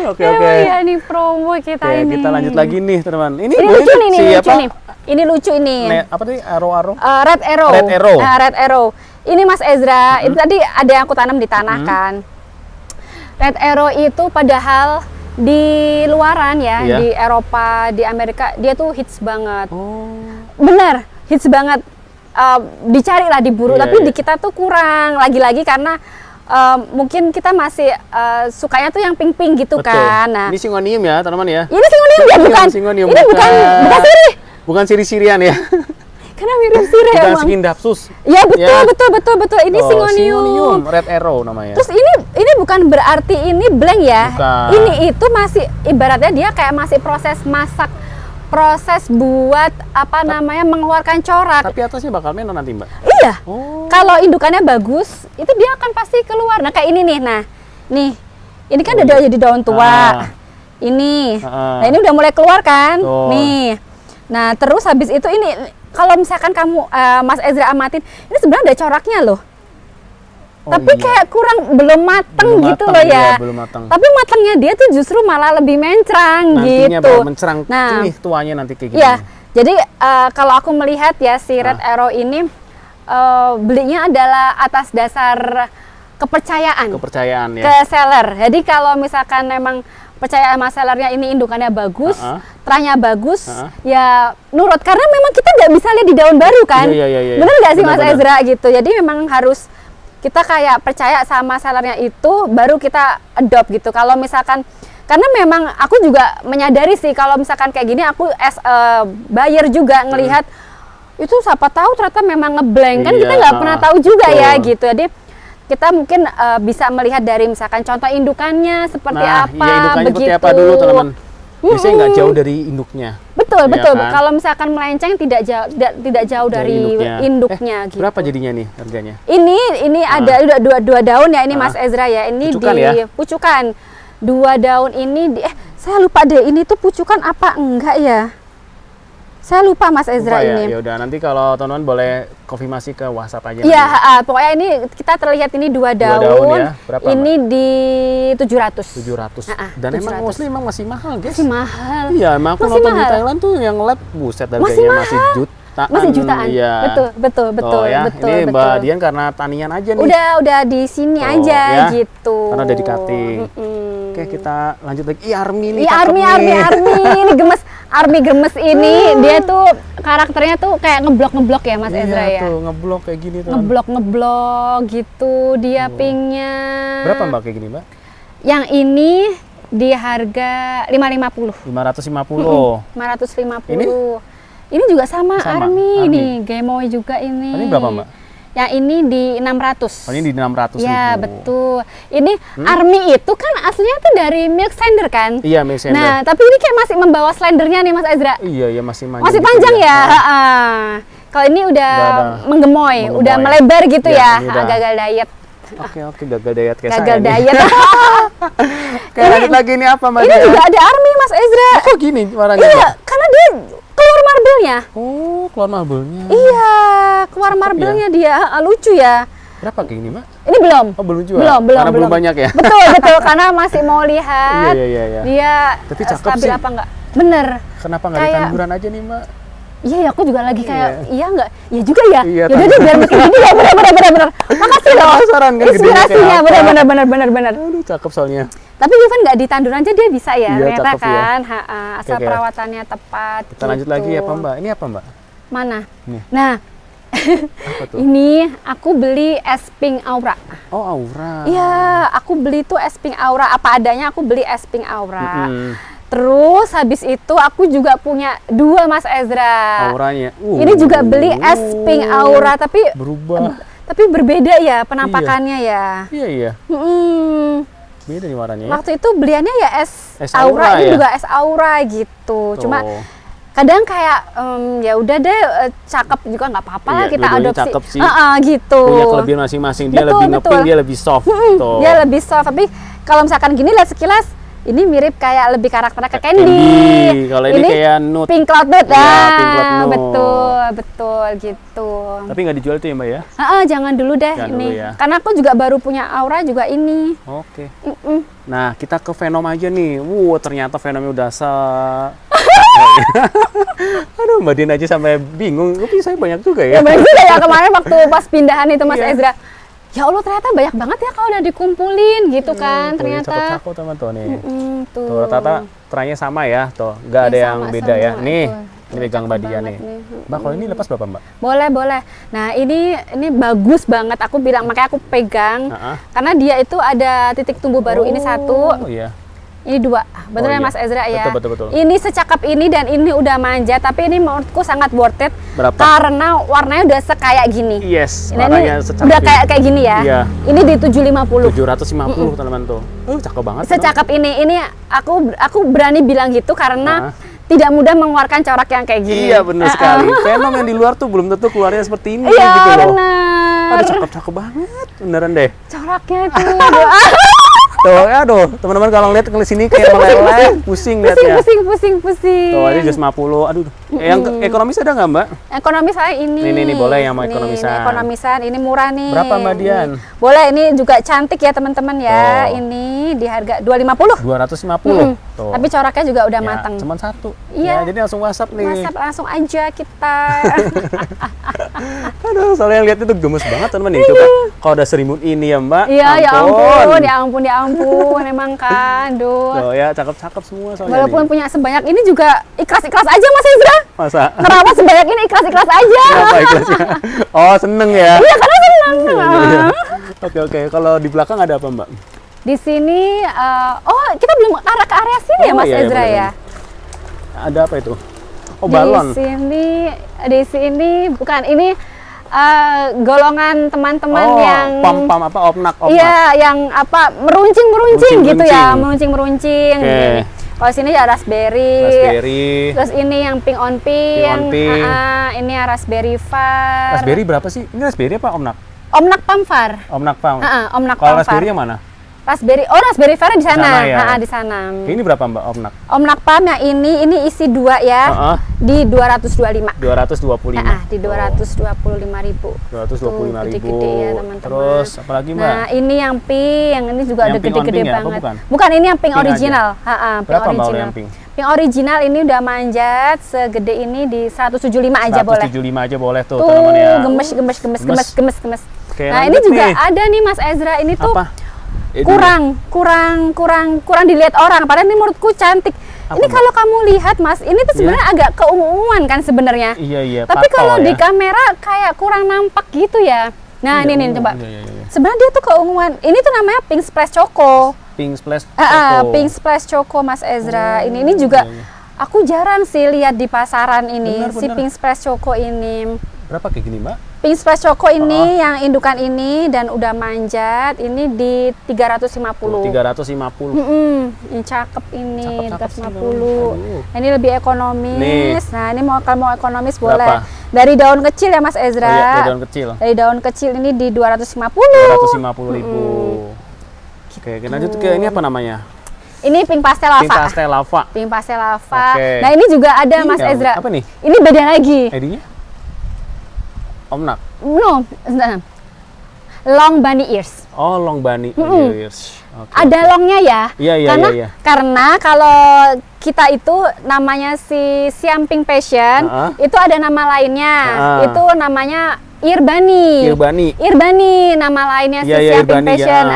Oke, oke. Iya, ini promo kita Oke, ini. kita lanjut lagi nih, teman. Ini Ini lucu nih, ini lucu siapa? nih. Ini lucu ini. Apa tadi? Aro-aro? Red Arrow. Red Arrow. Nah, Red Arrow. Ini Mas Ezra, itu tadi ada yang aku tanam di tanah kan. Red Arrow itu padahal di luaran ya, Iya. di Eropa, di Amerika, dia tuh hits banget. Oh. Bener, hits banget. Dicari lah, diburu, Iya, tapi iya. di kita tuh kurang. Lagi-lagi karena mungkin kita masih sukanya tuh yang pink-pink gitu Betul. kan. Nah, Ini singonium ya, teman-teman ya. ini singonium ya, bukan? Singonium, Ini bukan sirih. Bukan siri-sirian ya. Karena mirip sirih Bukan emang. skindapsus. Ya betul, Ya. betul. Ini Oh, singonium. Red Arrow namanya. Terus ini bukan berarti ini blank ya. Bukan. Ini itu masih ibaratnya dia kayak masih proses masak, proses buat apa namanya mengeluarkan corak. Tapi atasnya bakal menor nanti, Mbak. Iya. Oh. Kalau indukannya bagus, itu dia akan pasti keluar. Nah, kayak ini nih. Nah, nih. Ini kan udah jadi daun tua. Ah. Ini. Ah. Nah, ini udah mulai keluar kan? Tuh. Nih. Nah, terus habis itu ini kalau misalkan kamu Mas Ezra amatin, ini sebenarnya ada coraknya loh. Oh, Tapi iya. kayak belum mateng Belum gitu mateng, loh ya. iya, belum mateng. Tapi matengnya dia tuh justru malah lebih mencrang Nantinya gitu. bakal mencerang. Nah, Nih tuanya nanti kayak gini. iya. Jadi kalau aku melihat ya si Red Arrow ini belinya adalah atas dasar kepercayaan Kepercayaan ya. ke seller. Jadi kalau misalkan memang percaya sama sellernya ini indukannya bagus, terahnya bagus, ya nurut. Karena memang kita nggak bisa lihat di daun baru kan. Iya. Bener nggak sih Mas Benar-benar. Ezra gitu. Jadi memang harus kita kayak percaya sama sellernya itu, baru kita adopt gitu. Kalau misalkan Karena memang aku juga menyadari sih kalau misalkan kayak gini aku as a buyer juga ngelihat itu siapa tahu ternyata memang ngeblank kan kita nggak pernah tahu juga ya gitu. Jadi kita mungkin bisa melihat dari misalkan contoh indukannya seperti apa, iya, indukannya begitu. seperti apa dulu teman-teman. Biasanya nggak jauh dari induknya. Betul, ya betul. kan? Kalau misalkan melenceng tidak jauh dari induknya gitu. Berapa jadinya nih harganya? Ini ada dua daun ya ini Mas Ezra ya. Ini pucukan di ya? pucukan. 2 daun ini saya lupa deh ini tuh pucukan apa enggak ya? Saya lupa Mas Ezra Lupa ya? ini. Ya udah nanti kalau teman-teman boleh konfirmasi ke WhatsApp aja. Iya, nanti. pokoknya ini kita terlihat ini 2 daun. Daun ya. Berapa, ini di 700. 700. 700. Dan emang mostly emang masih mahal, guys. Masih mahal. Iya, emang aku Masih nonton di mahal. Thailand tuh yang lab buset harganya Masih masih mahal. jutaan. Masih jutaan. Iya. Betul, Oh, ya. betul. Ini betul. Mbak Dian karena tanian aja nih. Udah di sini Tuh, aja ya. gitu. Karena udah di cutting. Oke, kita lanjut lagi. Ih, Army nih. Iya, cakep nih. Army ini gemes. Army gemes ini dia tuh karakternya tuh kayak ngeblok ya Mas Ezra Iya ya. tuh, ngeblok kayak gini tuh. Ngeblok gitu dia pinknya. Berapa Mbak kayak gini, Mbak? Yang ini di harga 550. 550. 550. Ini? Ini juga sama, Sama, Army. Army. Nih, Gemoy juga ini. Ini berapa, Mbak? Yang ini di 600. Oh, ini di 600 Ya, ribu. betul. Ini Army itu kan aslinya tuh dari milk slender kan? Iya, Miss Ender. Nah, tapi ini kayak masih membawa slendernya nih Mas Ezra. Iya, masih panjang. Masih gitu panjang ya. Ah. heeh. Kalau ini udah ada menggemoy, udah menggemoy. melebar gitu Iya, ya. ini udah. Gagal diet. Oke, gagal diet kayak Gagal saya nih. diet. Oke, lanjut lagi nih apa, Mbak? Ini Dian? juga ada Army Mas Ezra. Kok gini warnanya? Iya, Mbak? karena dia keluar marble-nya. Oh, keluar marble-nya. Iya, keluar marble-nya dia. Lucu ya. Berapa kayak gini, Mbak? Ini belum. Oh, belum jual. Belum. Karena belum banyak ya. Betul, karena masih mau lihat. Iya. Dia Tapi cakep stabil sih. apa enggak? Bener. Kenapa nggak Kayak- ditanduran aja nih, Mbak? Iya, ya, aku juga lagi kayak iya enggak? Iya juga ya. Iya, Yaudah deh biar makin gini ya. Bener. Makasih loh. Penasaran kan gedenya Inspirasinya kayak apa? bener. Aduh, cakep soalnya. Tapi even nggak ditandur aja dia bisa ya, Iya, ternyata cakep ya. kan. Asal Oke. perawatannya tepat. Kita lanjut lagi ya, Pak, Mbak. Ini apa, Mbak? Mana? Nih. Nah, Apa tuh? ini aku beli es pink aura. Oh, aura. Iya, aku beli tuh es pink aura apa adanya. Aku beli es pink aura. Mm-mm. Terus habis itu aku juga punya 2 Mas Ezra. Auranya. Ini juga beli es pink aura tapi Berubah. berbeda ya penampakannya ya. Iya. Mm-mm. Beda nih warnanya ya. Waktu itu beliannya ya es Es aura, aura ini ya? juga es aura gitu. Cuma Tuh. kadang kayak ya udah deh cakep juga nggak apa-apa lah Iya, kita dua-duanya adopsi. cakep sih. Gitu. Punya kelebihan masing-masing. Dia Betul, lebih betul. ngeping, dia lebih soft. Tuh. Dia lebih soft. Tapi kalau misalkan gini lihat sekilas ini mirip kayak lebih karakternya ke Candy. Candy. Kalau ini kayak nude. Pink Cloud Nude. Iya, Pink Cloud Nude. Betul gitu. Tapi nggak dijual tuh ya, Mbak ya? Jangan dulu deh Jangan ini. dulu ya. Karena aku juga baru punya aura juga ini. Oke. Mm-mm. Nah, kita ke Venom aja nih. Ternyata Venomnya udah Aduh, Mbak Dian aja sampai bingung. Tapi saya banyak juga ya. Ya banyak juga ya kemarin waktu pas pindahan itu Mas Iya. Ezra. Ya Allah ternyata banyak banget ya kalau udah dikumpulin gitu kan Tuh, ternyata. cakep-cakep teman tuh nih. Tuh. Tuh, rata-rata tranya sama ya, tuh. Nggak ada Iya, yang sama beda ya. semua Nih, tuh. ini pegang Mbak Dian banget nih. nih. Mbak, kalau ini lepas berapa, Mbak? Boleh. Nah, ini bagus banget aku bilang makanya aku pegang. Heeh. Karena dia itu ada titik tumbuh baru ini Oh, satu, iya. ini 2. Betul Oh, ya iya. Mas Ezra ya? Betul. Ini secakep ini dan ini udah manja, tapi ini menurutku sangat worth it. Berapa? Karena warnanya udah sekayak gini. Yes, Nah, warnanya ini secakep udah ini. kayak gini ya. Iya. Ini di 750. 750 teman-teman tuh. Cakep banget. Secakep ini aku berani bilang gitu karena tidak mudah mengeluarkan corak yang kayak gini. Iya, bener sekali. Venom yang di luar tuh belum tentu keluarnya seperti ini Iya, gitu loh. benar. Aduh, cakep banget. Beneran deh. Coraknya tuh. Tuh, aduh, teman-teman kalau ngeliat ke sini kayak meleleh, pusing liatnya. pusing. Tuh, ini 150. Aduh, yang ekonomis ada nggak, Mbak? Ekonomi saya ini. Ini boleh yang mau Nih, ekonomisan. Ini ekonomisan, ini murah nih. Berapa, Mbak Dian? Nih. Boleh, ini juga cantik ya teman-teman ya. Tuh. Ini di harga 250. 250. Tuh. Tapi coraknya juga udah Ya, matang. cuman satu. Iya. Ya, jadi langsung WhatsApp nih. WhatsApp langsung aja kita. Aduh, soalnya yang lihat itu gemes banget teman-teman nih. Coba kalau ada serimut ini ya, Mbak. Iya, ya ampun. Emang kan, duh. Tuh ya, cakep-cakep semua soalnya Walaupun nih. punya sebanyak ini juga ikhlas-ikhlas aja Mas Ezra. Masa? Ngerawat sebanyak ini ikhlas-ikhlas aja. Kenapa ikhlasnya? Oh, seneng ya? Iya, karena senang. Iya. Oke. Kalau di belakang ada apa, Mbak? Di sini, oh kita belum arah ke area sini ya Mas iya, Ezra boleh, ya? Ada apa itu? Oh, balon. Di sini bukan ini golongan teman-teman yang pam apa opnak. Iya, yang apa meruncing gitu ya, meruncing. Okay. Kalau sini ya raspberry. Terus ini yang pink on pink. Ini ya raspberry far. Raspberry berapa sih? Ini raspberry apa omnak? Omnak pamfar. Omnak pam. Omnak Kalau pamfar. raspberry yang mana? Raspberry far di sana. Ya? Di sana. Ini berapa Mbak omnak? Omnak pam yang ini isi 2 ya. Di 225. 225. Di 225.000. 225.000. Gede-gede ya teman-teman. Terus apalagi Mbak? Nah, ini yang pink, yang ini juga yang udah gede-gede ya, banget. Bukan, ini yang pink original. Pink berapa original. Mbak yang pink? Pink original ini udah manjat segede ini di 175 aja boleh. 175 aja boleh tuh, Tuh, tanaman ya. gemes. Oke, Nah, ini lanjut juga nih. ada nih Mas Ezra, ini tuh Apa? kurang dilihat orang. Padahal ini menurutku cantik. Apa, Ini Mbak? kalau kamu lihat Mas, ini tuh sebenarnya agak keunguan kan sebenarnya. Iya. Tapi patol kalau ya. di kamera kayak kurang nampak gitu ya. Nah, Iya, ini coba. Iya. Sebenarnya dia tuh keunguan. Ini tuh namanya Pink Splash Choco. Pink Splash Choco. Pink Splash Choco Mas Ezra. Ini juga aku jarang sih lihat di pasaran ini. Benar. Si Pink Splash Choco ini. Berapa kayak gini, Mbak? Pink Splash Choco ini yang indukan ini dan udah manjat ini di 350. 350. Ini cakep ini, Cakep sih 350. memang. Nah, ini lebih ekonomis. Nih. Nah, ini kalau mau ekonomis Berapa? boleh. Dari daun kecil ya Mas Ezra. Oh, iya, dari daun kecil. Dari daun kecil ini di 250. 250.000. Oke, lanjut ke ini apa namanya? Ini pink pastel lava. Pink pastel lava. Pink pastel lava. Oke. Nah, ini juga ada Ini Mas Ezra. apa nih? Ini beda lagi. ID-nya? Omnak. No, long bunny ears. Oh, long bunny ears. Oke, Ada longnya ya. Iya. Karena kalau kita itu namanya si Siam Pink Passion, itu ada nama lainnya. Itu namanya ear bunny. Ear bunny nama lainnya si Siam Pink Passion.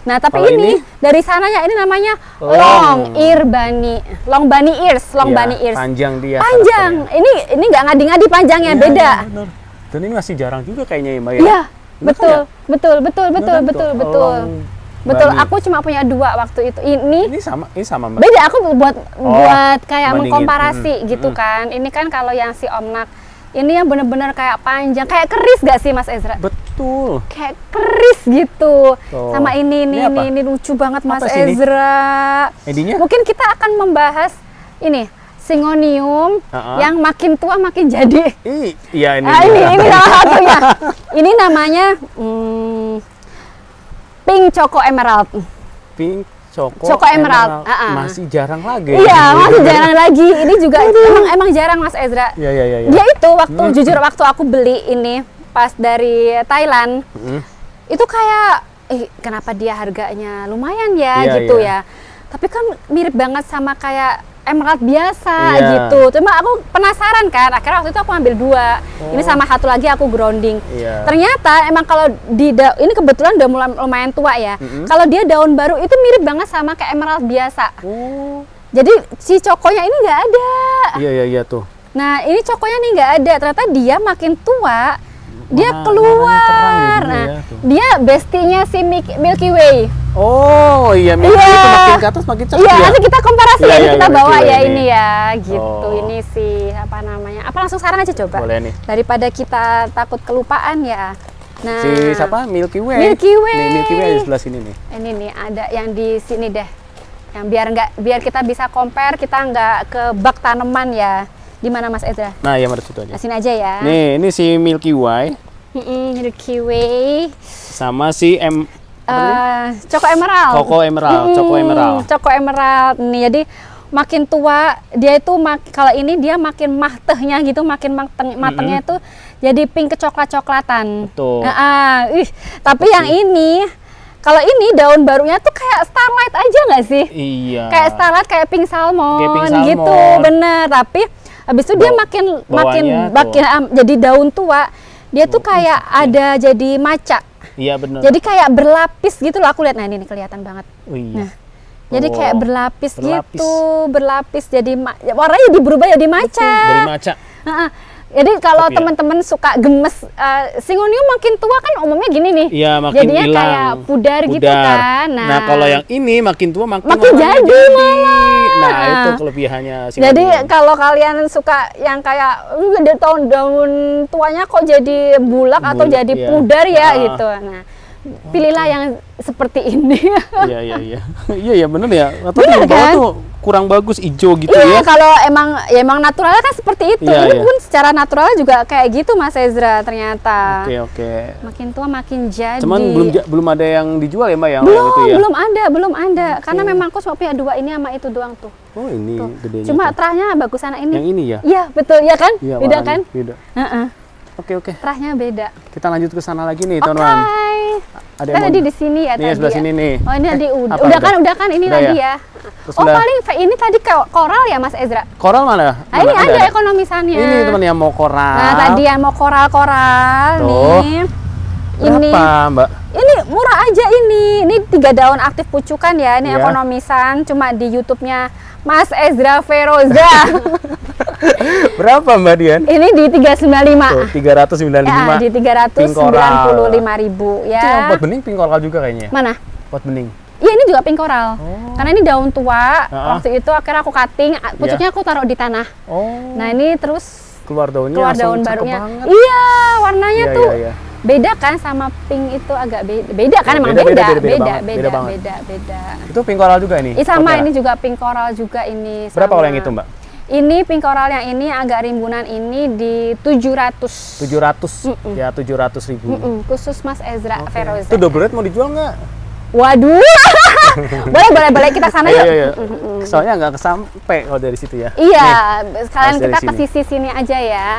Nah, tapi Kalau ini dari sananya ini namanya long ear bunny. Long bunny ears, bunny ears. Panjang dia. Panjang. Ini nggak ngadi-ngadi panjangnya, Iya, beda. Bener. Dan ini masih jarang juga kayaknya ya Mbak ya? Iya, betul. Betul, Bunny. aku cuma punya 2 waktu itu. Ini sama Mbak? Beda, aku buat kayak bandingin. mengkomparasi gitu kan. Ini kan kalau yang si Omnak, ini yang bener-bener kayak panjang, kayak keris gak sih Mas Ezra? Betul. Kayak keris gitu. Tuh. Sama ini apa? lucu banget Mas Apa sih ini? Ezra. ID-nya? Mungkin kita akan membahas ini Syngonium yang makin tua makin jadi. Iya ini. Ini salah satunya. Ini namanya Pink Choco Emerald. Pink Choco Emerald. Masih jarang lagi. Iya, masih jarang lagi. Ini juga emang jarang Mas Ezra. Iya. Dia itu jujur waktu aku beli ini pas dari Thailand, itu kayak kenapa dia harganya lumayan ya gitu ya. Tapi kan mirip banget sama kayak emerald biasa gitu. Cuma aku penasaran kan, akhirnya waktu itu aku ambil 2. Ini sama satu lagi aku grounding. Ternyata emang kalau ini kebetulan udah mulai lumayan tua ya. Kalau dia daun baru itu mirip banget sama kayak emerald biasa. Jadi si cokonya ini nggak ada. Iya tuh. Nah, ini cokonya nih nggak ada. Ternyata dia makin tua, dia keluar. Dia bestinya si Milky Way. Oh iya, Milky Way itu makin ke atas makin cakep ya. Nanti kita komparasi kita bawa ya ini ya gitu. Oh. Ini si apa namanya? Apa langsung saran aja coba. Boleh nih. Daripada kita takut kelupaan ya. Nah, si siapa? Milky Way. Nih, Milky Way di sebelah sini nih. Ini nih ada yang di sini deh. Yang biar kita bisa compare, kita nggak ke bak tanaman ya. Di mana Mas Ezra? Nah, ya ada situ aja. Nah, sini aja ya. Nih, ini si Milky Way. Milky Way. Sama si Choco Emerald. Choco Emerald. Nih, jadi makin tua dia itu kalau ini dia makin matehnya gitu, makin matengnya itu jadi pink kecoklat-coklatan. Betul. Tapi yang ini kalau ini daun barunya tuh kayak starlight aja nggak sih? Iya. Kayak starlight, kayak pink salmon, gitu, salmon. Bener. Tapi habis itu dia makin jadi daun tua. Dia tuh kayak ada jadi maca. Iya benar. Jadi kayak berlapis gitu loh, aku lihat. Nah, ini kelihatan banget. Oh, iya. Nah, jadi kayak berlapis gitu, berlapis jadi warnanya berubah jadi maca. Dari maca. Jadi kalau Tapi ya. teman-teman suka gemes, Singonium makin tua kan umumnya gini nih. Iya, makin jadinya hilang. kayak pudar gitu kan. Nah, kalau yang ini makin tua makin jadi malah. Nah, itu kelebihannya Singonium. Jadi kalau kalian suka yang kayak daun tuanya kok jadi bulak atau Bulak, jadi iya. pudar ya gitu. Nah, pilihlah yang seperti ini. Iya. Iya bener ya. Atau Bener di bawah kan? tuh kurang bagus hijau gitu Iya, ya. kalau emang naturalnya kan seperti itu. Iya, Ini iya. pun secara natural juga kayak gitu Mas Ezra ternyata. Oke. Makin tua makin jadi. Cuman belum ada yang dijual ya Mbak yang belum, itu ya. belum ada. Karena memang aku cuma punya 2 ini sama itu doang tuh. Oh, ini Tuh. gedenya. Cuma tuh. terahnya bagus anak ini. Yang ini ya? Iya, betul ya kan? Iya, Beda warnanya kan? Beda. Heeh. Oke. Terahnya beda. Kita lanjut ke sana lagi nih, Oke. teman-teman. Ada Kita yang tadi di sini ya Nih, tadi. sebelah ya. sini nih. Oh, ini tadi Apa udah kan ini Udah tadi ya? ya. Terus Oh, udah. paling ini tadi koral ya Mas Ezra. Koral mana? Nah, ini ada ekonomisannya. Ini teman yang mau koral. Nah, tadi yang mau koral-koral Tuh. nih. Berapa, Mbak? Ini murah aja ini. Ini 3 daun aktif pucukan ya. Ini Iya. ekonomisan cuma di YouTube-nya Mas Ezra Feroza. Berapa Mbak Dian? Ini di 395. Tuh, 395. Ya, di Pink coral. 395.000 ya. Itu yang pot bening pink coral juga kayaknya. Mana? Pot bening. Iya, ini juga pink coral. Karena ini daun tua. Ah. Waktu itu akhirnya aku cutting, pucuknya aku taruh di tanah. Oh. Nah, ini terus Keluar daunnya keluar langsung daun cakep barunya. banget. Iya, warnanya Iya, tuh iya. beda kan sama pink itu agak beda kan, Oh, emang beda beda banget, beda banget. beda. Itu pink coral juga ini? Sama Potnya? ini juga pink coral juga ini. Berapa sama. kalau yang itu Mbak? Ini pink coral yang ini agak rimbunan ini di 700. 700. Ya, 700.000. Khusus Mas Ezra Feroza. Itu double red mau dijual nggak? Waduh. boleh kita sana yuk. Iya. Soalnya nggak kesampe kalau dari situ ya. Iya, harus sekalian dari kita ke sini. sisi sini aja ya.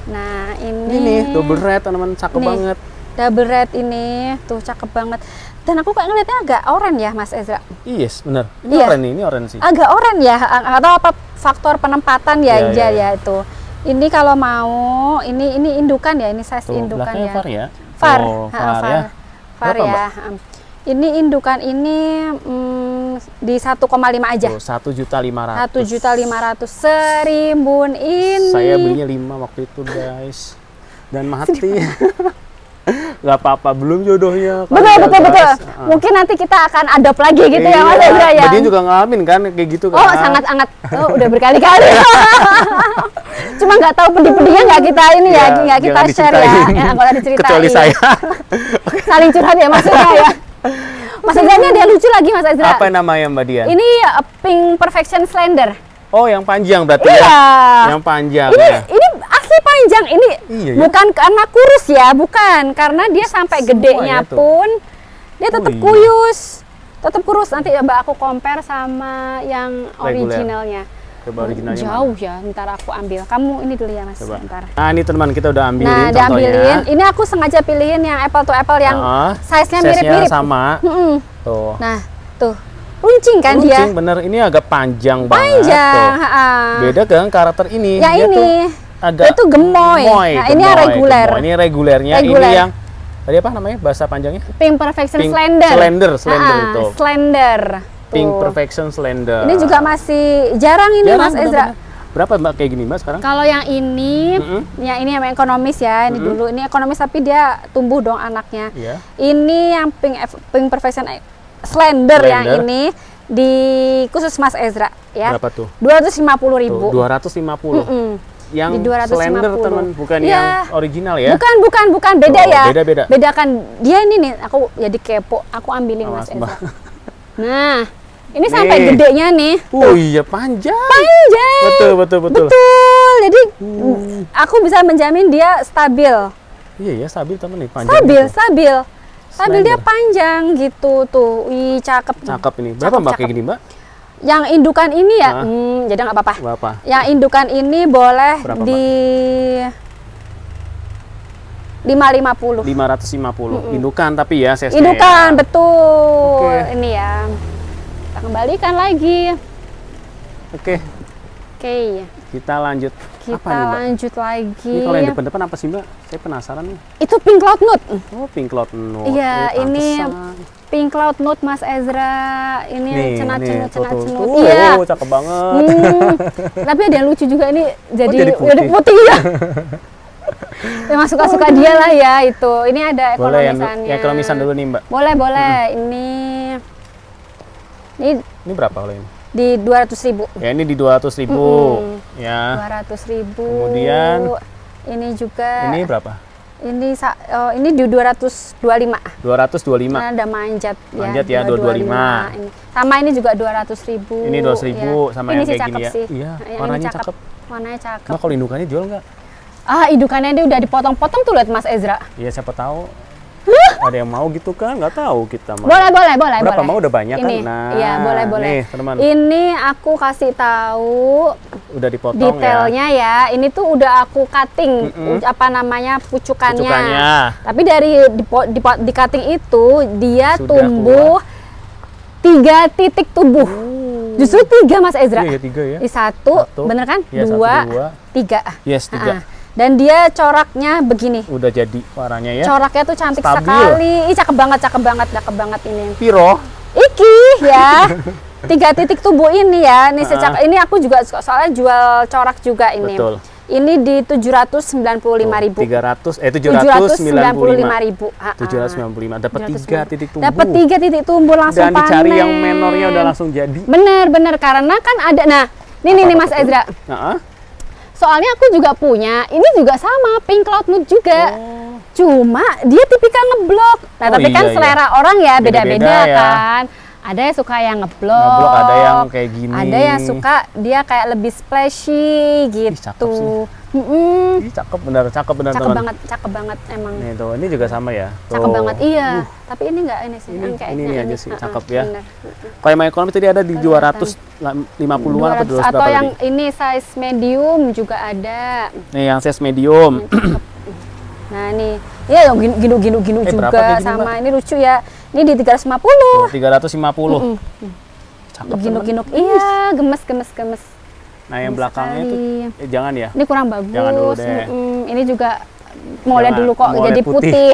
Nah, Ini nih double red teman-teman, cakep Nih, banget. double red ini tuh cakep banget. Dan aku kayak ngeliatnya agak oranye ya Mas Ezra. Yes, bener. Ini Iya. oranye nih, ini oranye sih. Agak oranye ya, atau apa faktor penempatan ya, Iya, iya. itu. Ini kalau mau, ini indukan ya, ini size Tuh, indukan belakangnya ya. var ya. Var, Oh, ha, var ya. Var Berapa, ya. Ini indukan ini di 1,5 aja. Tuh, 1.500.000. 1.500.000 serimbun ini. Saya belinya 5 waktu itu guys. Dan mati. Gak apa-apa, belum jodohnya. Betul. Mungkin nanti kita akan adopt lagi gitu ya Mas Ezra ya. Mbak Dian juga ngalamin kan kayak gitu kan. Oh, sangat-sangat. Oh, udah berkali-kali. Cuma nggak tahu pedih-pedihnya nggak kita ini ya, nggak kita jangan share ya. diceritain. Ya, kalau diceritain. Kecuali saya. Saling curhat ya maksudnya ya. Mas Ezra ini ada lucu lagi Mas Ezra. Apa namanya Mbak Dian? Ini Pink Perfection Slender. Oh, yang panjang berarti Iya. ya? Yang panjang Ini ya? ini asli panjang. Ini Iya, ya. bukan karena kurus ya, bukan. Karena dia sampai Semua gedenya ya tuh. pun dia tetap iya. kuyus. Tetap kurus. Nanti coba aku compare sama yang Reguler. originalnya. Coba originalnya Jauh mana? ya, ntar aku ambil. Kamu ini dulu ya Mas, Coba. ntar. Nah, ini teman kita udah ambilin Nah, contohnya. diambilin. Ini aku sengaja pilihin yang apple to apple yang size-nya mirip-mirip. sama. Mm-mm. Tuh. Nah, tuh. Runcing kan Runcing, dia? bener. Ini agak panjang, banget. Panjang. Tuh. ha-ha. Beda dengan karakter ini. Yang Dia ini. tuh agak Dia tuh gemoy. Nah, ini yang reguler. gemoy. Ini regulernya. Reguler. Ini yang tadi apa namanya bahasa panjangnya? Pink Perfection Pink Slender. Slender Ha-ha, itu. Slender. Pink Tuh. Perfection Slender. Ini juga masih jarang ini Jarang, Mas Ezra. bener-bener. Berapa Mbak kayak gini Mbak sekarang? Kalau yang ini, yang ini yang ekonomis ya, ini dulu. Ini ekonomis tapi dia tumbuh dong anaknya. Iya. Ini yang Pink Perfection Slender yang ini di khusus Mas Ezra ya. Berapa tuh? 250.000. 250. Yang Di 250. Slender teman, bukan Iya. yang original ya? Bukan, beda Oh, ya. beda-beda. Bedakan dia ini nih, aku jadi kepo, aku ambilin Mas Awas, Mbak. Ezra. Nah, ini sampai Nih. gedenya nih. Oh iya panjang. Panjang. Betul. Betul. Jadi aku bisa menjamin dia stabil. Iya ya, stabil teman nih, panjang. Stabil, gitu. stabil. Stabil dia Slender. panjang gitu tuh. Wih, cakep. Cakep ini. Berapa Mbak kayak gini Mbak? Yang indukan ini ya, Hah? jadi nggak apa-apa. Berapa? Yang indukan ini boleh Berapa, Mbak? di 550. 550. Indukan tapi ya size-nya Indukan, ya. betul. Oke. Ini ya. Kita kembalikan lagi. Oke. Oke. Kita lanjut. Kita Apa nih, Mbak? lanjut lagi. Ini kalau yang depan-depan apa sih, Mbak? Saya penasaran nih. Itu Pink Cloud Nude. Oh, Pink Cloud Nude. Iya, ini pantesan. Pink Cloud Nude Mas Ezra. Ini cenat-cenut. tuh, Iya. oh, cakep banget. Tapi ada yang lucu juga ini jadi jadi putih. ya. Emang suka-suka dia lah ya itu. Ini ada Boleh yang ekonomisannya. ekonomisan dulu nih, Mbak. Boleh. Ini Ini berapa kalau ini? di 200.000. Ya, ini di 200.000. Ya. 200.000. Kemudian ini juga ini berapa? ini di 225. 225. Nah, ada manjat ya, 225. Ini. Sama ini juga 200.000. Ini 200.000 ya. sama ini yang sih kayak cakep gini ya. sih. Iya, Yang warnanya ini cakep. Warnanya cakep. Mbak, kalau indukannya jual nggak? Indukannya dia udah dipotong-potong tuh lihat Mas Ezra. Iya, siapa tahu. Ada yang mau gitu kan? Nggak tahu kita mah. Boleh. Berapa mau udah banyak ini, kan? Nah, iya boleh. Nih, teman. Ini aku kasih tahu Udah dipotong detailnya ya. Ini tuh udah aku cutting apa namanya pucukannya. Tapi dari di cutting itu dia Sudah tumbuh 3 titik tubuh. Justru 3 Mas Ezra. Iya, 3 ya. Satu, bener kan? Iya, 2, 3. Yes, 3. Dan dia coraknya begini. Udah jadi warnanya ya. Coraknya tuh cantik Stabil. sekali. Ih, cakep banget ini. Piro. Iki ya. 3 titik tubuh ini ya. Ini aku juga soalnya jual corak juga ini. Betul. Ini di 795.000. 795.000. 795. Dapat 3 titik tumbuh. Dapat 3 titik tumbuh langsung Dan panen. dicari yang menornya udah langsung jadi. Bener karena kan ada. Nah, ini Mas Ezra. Soalnya aku juga punya, ini juga sama, Pink Cloud Nude juga. Cuma dia tipikal ngeblok. Nah, tapi kan selera orang ya beda-beda kan. Ada yang suka yang ngeblok, ada yang kayak gini. Ada yang suka dia kayak lebih splashy gitu. Cakep sih. Ih, cakep bener teman. Cakep banget emang. Nih tuh, ini juga sama ya. Cakep banget, iya. Tapi ini enggak ini sih. Ini aja sih, cakep ya. Kalau yang ekonomi tadi ada di 250-an atau 200 atau berapa yang tadi? ini size medium juga ada. Nih yang size medium. Nah nih, ya ginu juga gini, sama Mbak? ini lucu ya. Ini di 350. Tuh, 350. Cakep Ginuk-ginuk, iya, gemes. Nah yang belakangnya itu jangan ya. Ini kurang bagus. Jangan dulu deh. Ini juga mau lihat dulu kok mau jadi lihat putih.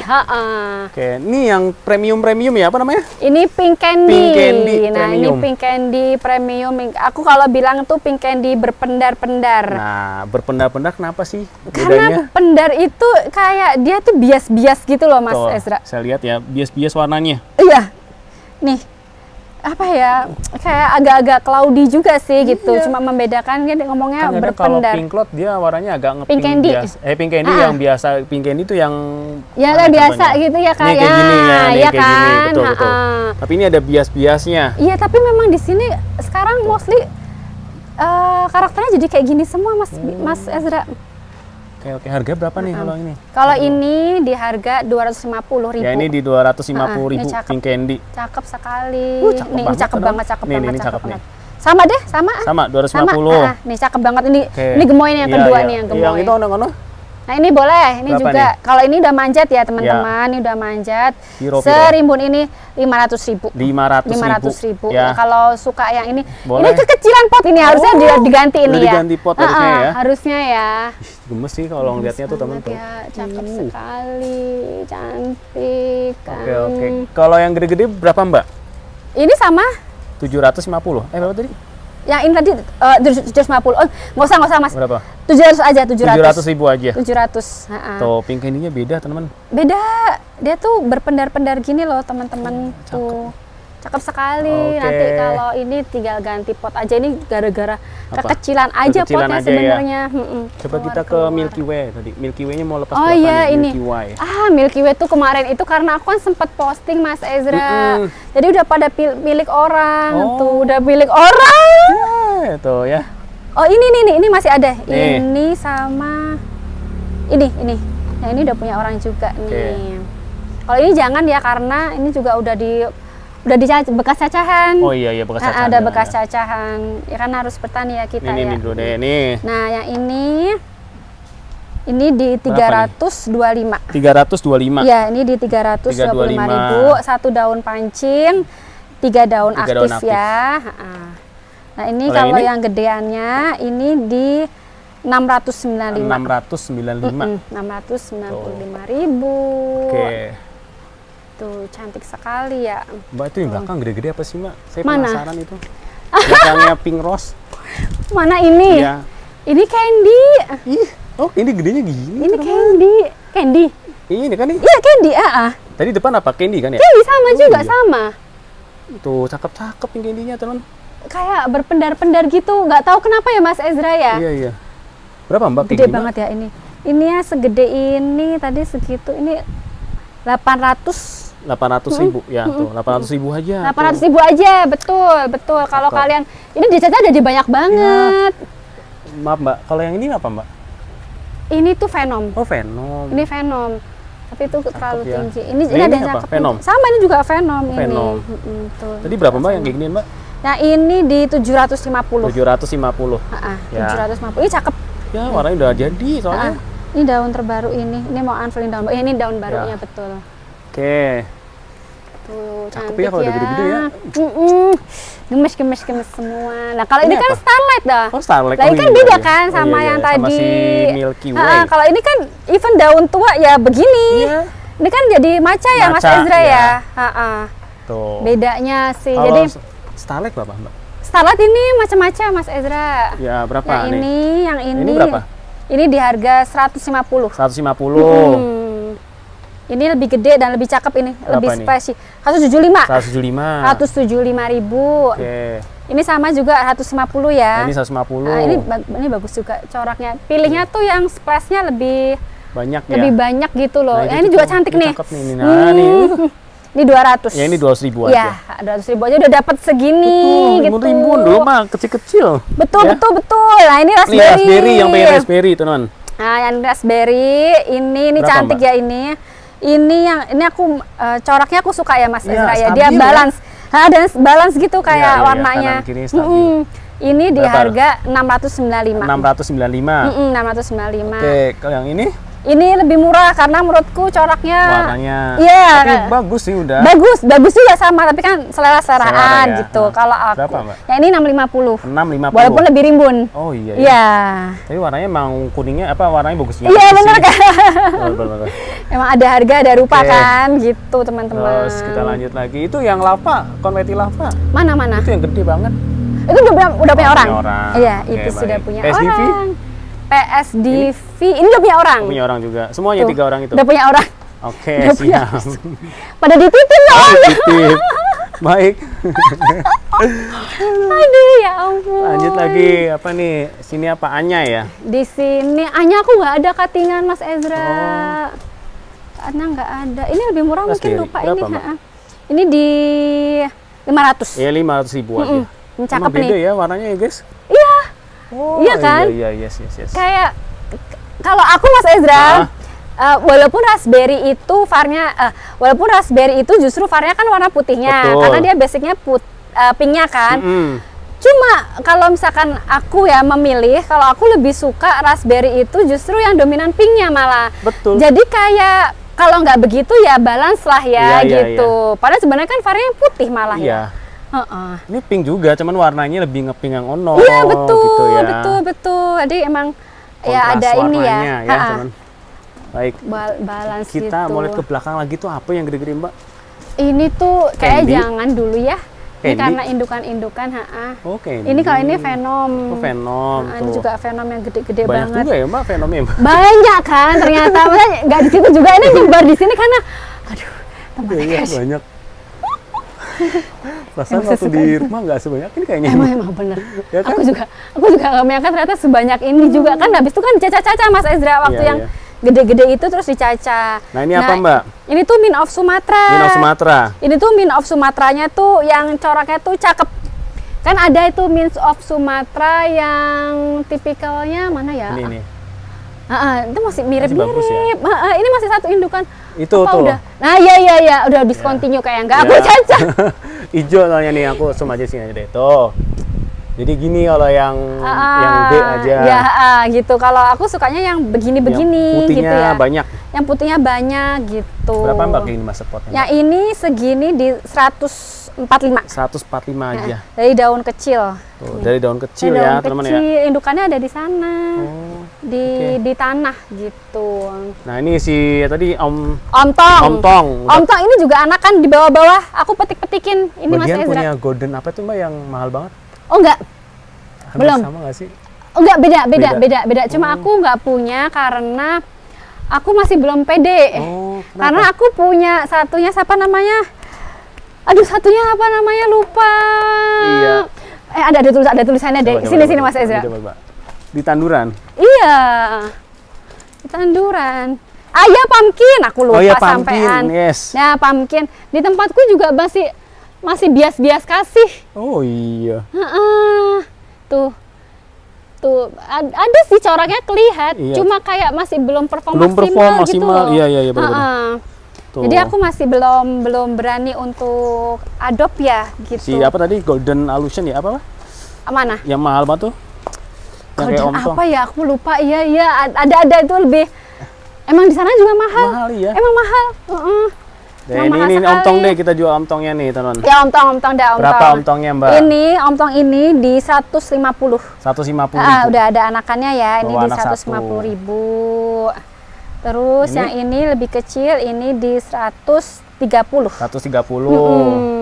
Oke, ini yang premium ya apa namanya? Ini pink candy. Pink candy Nah, premium. ini pink candy premium. Aku kalau bilang tuh pink candy berpendar-pendar. Nah, berpendar-pendar kenapa sih Karena bedanya? pendar itu kayak dia tuh bias-bias gitu loh Mas Tuh, Ezra. saya lihat ya, bias-bias warnanya. Iya. Nih. Apa ya? Kayak agak-agak cloudy juga sih gitu. Cuma membedakan dia ngomongnya Kan kalau berpendar. pink cloud dia warnanya agak Pink candy. Pink candy yang biasa. Pink candy itu yang Ya mana kayak biasa contohnya? gitu ya Nih kayak. kayak gini ya, nih ya kayak gini. kan? Betul. Tapi ini ada bias-biasnya. Iya, tapi memang di sini sekarang mostly karakternya jadi kayak gini semua Mas Ezra. Oke, harga berapa nih kalau ini? Kalau ini di harga 250.000. Ya ini di 250.000 Ini cakep. pink candy. Cakep sekali. Cakep Nih, ini banget, cakep Adam. banget, cakep Nih, banget, ini cakep cakep banget. Sama deh, sama. Sama 250. Sama. Nih cakep banget ini. Oke. Ini gemoy nih yang Iya, kedua iya. nih yang gemoy. Yang itu ono-ono? Nah ini boleh, ini Berapa juga. Kalau ini udah manjat ya teman-teman, ini udah manjat. Piro. Serimbun ini 500.000. 500.000. Ya. Kalau suka yang ini, Boleh. ini kekecilan pot ini harusnya diganti ini Udah ya. diganti pot harusnya ya. Harusnya ya. Gemes sih kalau ngeliatnya tuh temen tuh. Ya, cakep sekali, cantik. Kan. Oke. Kalau yang gede-gede berapa Mbak? Ini sama 750. Berapa tadi? yang ini tadi 750. Oh, nggak usah Mas. Berapa? 700 aja, 700. 700.000 aja. 700. Ha-ha. Tuh, pink candy-nya beda, teman. Beda. Dia tuh berpendar-pendar gini loh, teman-teman. Tuh. Cakep sekali. Oke. Nanti kalau ini tinggal ganti pot aja, ini gara-gara kekecilan aja Kekecilan potnya aja ya. sebenarnya. Coba kita ke Milky Way tadi. Milky Way-nya mau lepas Oh buatan iya nih, ini. Milky Way. Milky Way tuh kemarin itu karena aku kan sempat posting Mas Ezra. Jadi udah pada milik orang tuh, udah milik orang. Itu ya. Oh ini masih ada. Nih. Ini sama ini. Nah ini udah punya orang juga nih. Kalau ini jangan ya karena ini juga udah di bekas cacahan. Oh iya bekas cacahan. Ada bekas cacahan. Ya kan harus bertani ya kita ya. Ini dulu deh nih. Nah, yang ini di 325. 325. Ya, ini di 325.000, 1 daun pancing, 3 daun aktif ya. Nah, ini Kalau kalau ini? yang gedeannya ini di 695. 695.000. Oke. Tuh, cantik sekali ya. Mbak, itu yang belakang gede-gede apa sih, Mbak? Saya Mana? penasaran itu. Belakangnya pink rose. Mana ini? Iya. Ini candy. Ih, oh ini gedenya gini. Ini candy. Candy. Ini kan nih. Iya, candy. Tadi depan apa? Candy kan ya? Candy sama juga, iya. sama. Tuh, cakep-cakep yang candy-nya, teman. Kayak berpendar-pendar gitu. Nggak tahu kenapa ya Mas Ezra ya. Iya, iya. Berapa, Mbak? Gede banget ya ini. Ini ya segede ini, tadi segitu. Ini 800.000 ya, tuh 800.000 aja. 800.000 aja, betul. Kalau Cakep. kalian ini di Caca jadi banyak banget. Maaf, Mbak, kalau yang ini apa, Mbak? Ini tuh Venom. Oh, Venom. Ini Venom. Tapi itu terlalu ya. tinggi. Nah, Ini ini ada apa? yang cakep. Venom? Sama ini juga Venom ini. Venom. Tuh. Tadi berapa, Mbak, yang kayak gini, Mbak? Nah, ini di 750. 750. Ya. 750. Ini cakep. Ya, warnanya udah jadi soalnya. Ini daun terbaru ini. Ini mau unveiling daun baru. Ini daun barunya, Ya. betul. Oke. Tuh, Cakep cantik ya kalau udah gede-gede ya. Gemes semua. Nah, kalau ini Ini kan apa? Starlight dah. Oh, Starlight. Nah, ini kan iya, beda iya. kan Oh, sama iya, yang iya. tadi. Sama si Milky Way. Kalau ini kan even daun tua ya begini. Iya. Ini kan jadi maca ya Mas Maca, Ezra iya. ya. Tuh. Bedanya sih. Kalau Jadi Starlight berapa, Mbak? Starlight ini macam-macam Mas Ezra. Ya, berapa Yang nih? yang ini. Ini berapa? Ini di harga 150. 150. Ini lebih gede dan lebih cakep ini, Berapa lebih ini? spicy. 175. 175. 175.000. Oke. Ini sama juga 150 ya. Nah, ini 150. Nah, ini bagus juga coraknya. Pilihnya tuh yang splashnya lebih Banyak ya. lebih banyak gitu loh. Nah, Nah, itu ini juga tuh, cantik ini nih. cakep nih, nah, nih. Ini 200. Ya, ini 200.000 Ya, aja. 200.000 aja udah dapat segini gitu. Rimbun-rimbun dulu mah kecil-kecil. Betul, Ya. betul. Nah, ini Ini raspberry. raspberry, yang pengen raspberry, teman. Nah, yang raspberry ini Berapa, cantik Mbak? ya ini. Ini aku coraknya aku suka ya Mas Iya, Ezra ya. stabil Dia ya. balance. Nah, dan balance gitu kayak Iya, iya, warnanya. kanan kiri stabil. Ini di Berapa? harga 695. 695. 695. Oke, kalau yang ini Ini lebih murah karena menurutku coraknya warnanya. Iya. Tapi bagus sih udah. Bagus juga sama, tapi kan selera-seleraan Selera ya. gitu. Nah, Kalau aku. berapa, Mbak? Ya ini 650. 650. Walaupun lebih rimbun. Oh iya. Iya. Tapi warnanya emang kuningnya apa warnanya bagusnya? Iya benar kan. Benar. Emang ada harga ada rupa Oke. kan gitu teman-teman. Terus kita lanjut lagi. Itu yang lava, konveti lava. Mana? Itu yang gede banget. Itu udah punya orang. punya orang. Iya, Oke, itu sudah baik. punya PSDV? orang. PSDV ini udah punya orang. Punya orang juga. Semuanya Tuh, 3 orang itu. Udah punya orang. Oke, udah punya. siap. Pada dititip ya. Titip. Baik. Aduh ya ampun. Lanjut lagi apa nih? Sini apa Anya ya? Di sini Anya aku nggak ada cuttingan Mas Ezra. Karena nggak ada. Ini lebih murah mungkin Raspberry. lupa Berapa, ini. Mbak? Ini di 500. Ya 500.000 aja. Cakep Emang beda nih. ya warnanya ya guys? Iya. Oh, Iya kan? Iya, yes. Kayak kalau aku Mas Ezra, walaupun raspberry itu walaupun raspberry itu justru varnya kan warna putihnya, Betul. karena dia basicnya pinknya kan. Mm-mm. Cuma kalau misalkan aku ya memilih, kalau aku lebih suka raspberry itu justru yang dominan pinknya malah. Betul. Jadi kayak kalau nggak begitu ya balance lah ya Iya, gitu. Padahal sebenarnya kan varnya putih malah Iya. ya. Heeh. Ini pink juga, cuman warnanya lebih ngepink yang ono. Iya betul, gitu ya. betul. Jadi emang Kontras ya ada ini ya. warnanya ya, Ha-ha. teman. Baik. Balance Kita gitu. mau lihat ke belakang lagi tuh apa yang gede-gede, Mbak? Ini tuh kayak Candy? jangan dulu ya. Ini Candy? karena indukan-indukan, Oke. Ini kalau ini Venom. Oh, Venom Nah, tuh. ini juga Venom yang gede-gede banyak banget. juga ya, Mbak, Venomnya, Mbak. Banyak kan ternyata. Maksudnya nggak di situ juga, ini nyebar di sini karena aduh, teman Iya, banyak. Perasaan Emang waktu sesuka di itu. rumah nggak sebanyak ini kayaknya. emang bener. Ya kan? Aku juga nggak menyangka ternyata sebanyak ini juga kan. Habis itu kan dicaca-caca Mas Ezra waktu Iya, yang iya. gede-gede itu terus dicaca. Nah, ini apa, Mbak? Ini tuh Mint of Sumatra. Ini Sumatera. Ini tuh Mint of Sumatranya tuh yang coraknya tuh cakep. Kan ada itu Mint of Sumatra yang tipikalnya mana ya? Ini. Itu masih bagus ya? mirip-mirip. Ini masih satu indukan. Itu Apa tuh. udah? Nah, iya, udah discontinue kayak enggak aku Ya. caca. Hijau soalnya nih, aku zoom aja sini aja deh. Tuh. Jadi gini kalau yang B aja. Ya, gitu. Kalau aku sukanya yang begini-begini Yang putihnya gitu ya. banyak. Yang putihnya banyak gitu. Berapa, Mbak, ini Mas spotnya? Yang ini segini di 160. 145. 145 aja. Dari daun kecil. Tuh, dari daun kecil Dari ya, daun teman-teman kecil, ya. indukannya ada di sana. Oh, Di tanah gitu. nah ini si tadi Omtong. Omtong. Omtong ini juga anakan di bawah-bawah. Aku petik-petikin. Ini Mas Bagian Ezra. punya golden apa tuh Mbak yang mahal banget? Oh enggak. Hampir Belum. sama nggak sih? Oh enggak, beda. Cuma aku nggak punya karena aku masih belum pede. Oh, Karena aku punya satunya siapa namanya? Aduh, satunya apa namanya? Lupa. Iya. Ada tulisannya deh. Sini Mas Ezra. Coba. Di tanduran. Iya. Di tanduran. Ah ya, pumpkin. Aku lupa Oh iya, pumpkin. sampean. Yes. Nah, pumpkin. Di tempatku juga masih bias-bias kasih. Oh iya. Heeh. Tuh ada sih coraknya kelihatan, Iya. cuma kayak masih belum perform Belum perform gitu maksimal. loh. Iya, benar-benar. Heeh. Tuh. Jadi aku masih belum berani untuk adopt ya Si gitu. apa tadi Golden Allusion ya apa? Mana? Yang mahal banget tuh. Yang kayak Golden Omtong. apa ya? Aku lupa. Iya, ada itu lebih. Emang di sana juga mahal. Mahal iya. Emang mahal. Heeh. Dan mahal ini sekali. Omtong deh, kita jual Omtongnya nih, teman. Ya omtong dah. Berapa Omtongnya, Mbak? Ini omtong ini di 150. 150 Ah, udah ada anakannya ya. Ini Oh, di anak 150.000. Terus Ini? yang ini lebih kecil, ini di 130. 130.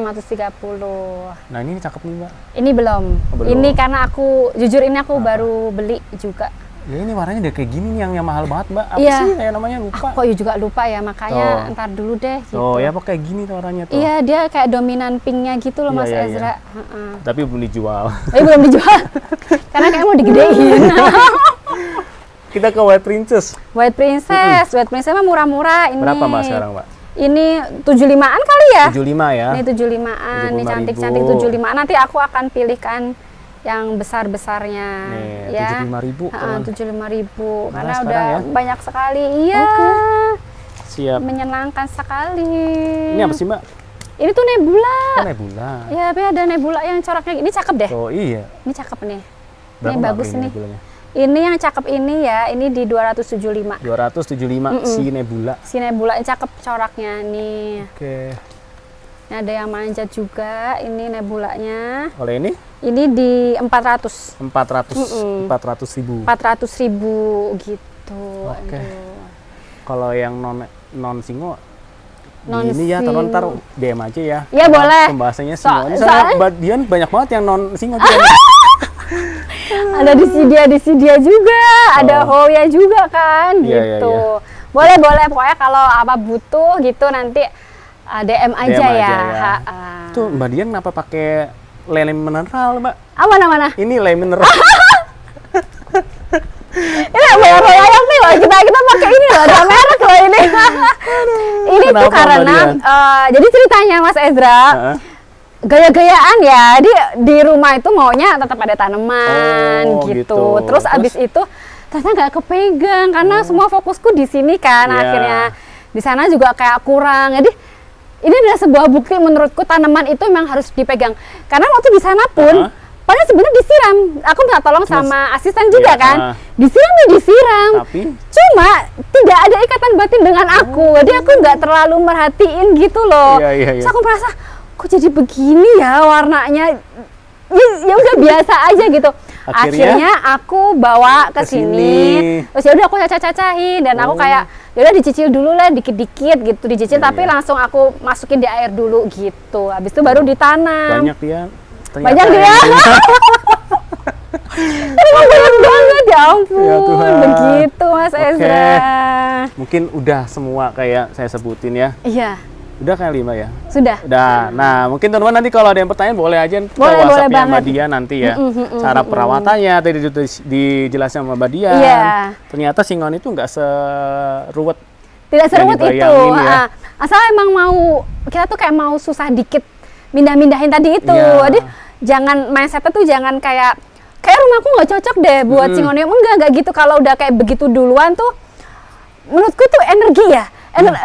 130. Nah, ini cakep nih, Mbak. Ini belum. Oh, belum. Ini karena aku jujur ini aku baru beli juga. Ya ini warnanya udah kayak gini nih yang mahal banget, Mbak. Apa Iya. sih kayak namanya lupa? Kok juga lupa ya, makanya Tuh. ntar dulu deh gitu. Oh, ya pakai gini tuh warnanya tuh. Iya, dia kayak dominan pinknya gitu loh Iya, Mas iya, Ezra. iya. Heeh. Tapi belum dijual. Tapi belum dijual. Karena kayak mau digedein. Kita ke White Princess. White Princess mah murah-murah ini. Berapa, Mbak, sekarang, Mbak? Ini 75-an kali ya? 75 ya. Ini 75-an, ini 75.000. cantik-cantik 75-an. Nanti aku akan pilihkan yang besar-besarnya Nih, ya. 75.000, teman. 75.000 karena sekarang udah ya. banyak sekali. Iya. Siap. Menyenangkan sekali. Ini apa sih, Mbak? Ini tuh nebula. Oh, nebula. Ya, tapi ada nebula yang coraknya ini cakep deh. Oh, iya. Ini cakep nih. Berapa, Ini Mbak, bagus ini nih. nebulanya? Ini yang cakep ini ya, ini di 275. 275 si nebula. Si nebula ini cakep coraknya nih. Oke. Ini ada yang manjat juga, ini nebulanya. Kalau ini Ini di 400. 400.000. 400.000 gitu. Oke. Aduh. Kalau yang non singo ini ya Non-singo. ntar DM aja ya. Iya, boleh. Pembahasannya singo. Ini soalnya- soalnya Mbak Dian banyak banget yang non singo. Ada di Sidia juga, ada Oh. Hoya juga kan Iya, iya, gitu. iya. Boleh pokoknya kalau apa butuh gitu nanti DM aja DM ya. aja ya. Ha-ha. Tuh Mbak Dian kenapa pakai lem mineral, Mbak? Mana? Ini lem mineral. Ini bayar royal nih loh, kita pakai ini loh, ada merek loh ini. Ini tuh Kenapa, Mbak karena Dian? jadi ceritanya Mas Ezra, Heeh. gaya-gayaan ya, di rumah itu maunya tetap ada tanaman Oh, gitu. gitu. Terus abis itu ternyata nggak kepegang karena semua fokusku di sini kan. Iya. Akhirnya di sana juga kayak kurang. Jadi ini adalah sebuah bukti menurutku tanaman itu memang harus dipegang. Karena waktu di sana pun Heeh. padahal sebenarnya disiram. Aku minta tolong sama asisten juga Iya, kan. heeh. Disiram ya disiram. Tapi Cuma tidak ada ikatan batin dengan aku. Jadi aku nggak terlalu merhatiin gitu loh. Iya, iya, iya. Terus aku merasa kok jadi begini ya warnanya. Ya udah biasa aja gitu. Akhirnya aku bawa ke sini. Terus ya udah aku cacah-cacahin dan aku kayak ya udah dicicil dulu lah dikit-dikit gitu dicicil Iya, tapi iya. langsung aku masukin di air dulu gitu. Habis itu baru ditanam. banyak dia. Ternyata Banyak dia. yang ini. Emang banyak banget ya ampun. Ya Tuhan. Begitu Mas Oke. Ezra. Mungkin udah semua kayak saya sebutin ya. Iya, Udah kali Mbak ya? sudah. Udah. Nah, mungkin teman-teman nanti kalau ada yang pertanyaan boleh aja ke Boleh WhatsApp-nya Mbak banget. Dian nanti ya. Cara perawatannya tadi dijelasin sama Mbak Dian. Iya. Ternyata singon itu nggak seruwet. Tidak seruwet itu. dibayangin ya. Asal emang mau kita tuh kayak mau susah dikit mindah-mindahin tadi itu. Iya. Jadi jangan mindsetnya tuh jangan kayak rumahku nggak cocok deh buat singonium. Enggak gitu. Kalau udah kayak begitu duluan tuh menurutku tuh energi ya.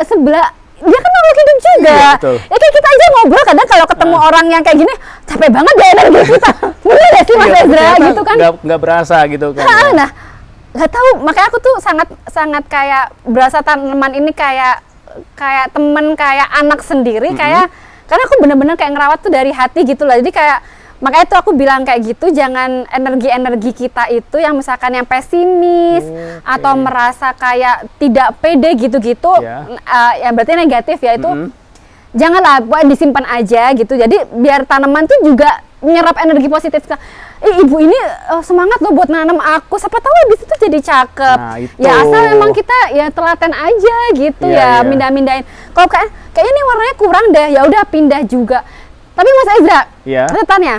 Sebelah dia kan makhluk hidup juga. Iya, betul. Ya kayak kita aja ngobrol kadang kalau ketemu orang yang kayak gini capek banget deh energi kita. Bener gak sih Mas Iya, Ezra ternyata gitu kan? nggak berasa gitu kan. Nah, nggak tahu makanya aku tuh sangat kayak berasa tanaman ini kayak temen kayak anak sendiri kayak Karena aku bener-bener kayak ngerawat tuh dari hati gitu loh. Jadi kayak makanya tuh aku bilang kayak gitu, jangan energi-energi kita itu yang misalkan yang pesimis atau merasa kayak tidak pede gitu-gitu, ya berarti negatif ya itu. Janganlah, disimpan aja gitu. Jadi biar tanaman tuh juga menyerap energi positif. Ibu ini semangat loh buat nanam aku, siapa tahu habis itu jadi cakep. Nah, itu. Ya asal memang kita ya telaten aja gitu mindah-mindahin. Kalau kayaknya ini warnanya kurang deh, ya udah pindah juga. Tapi Mas Ezra, catatannya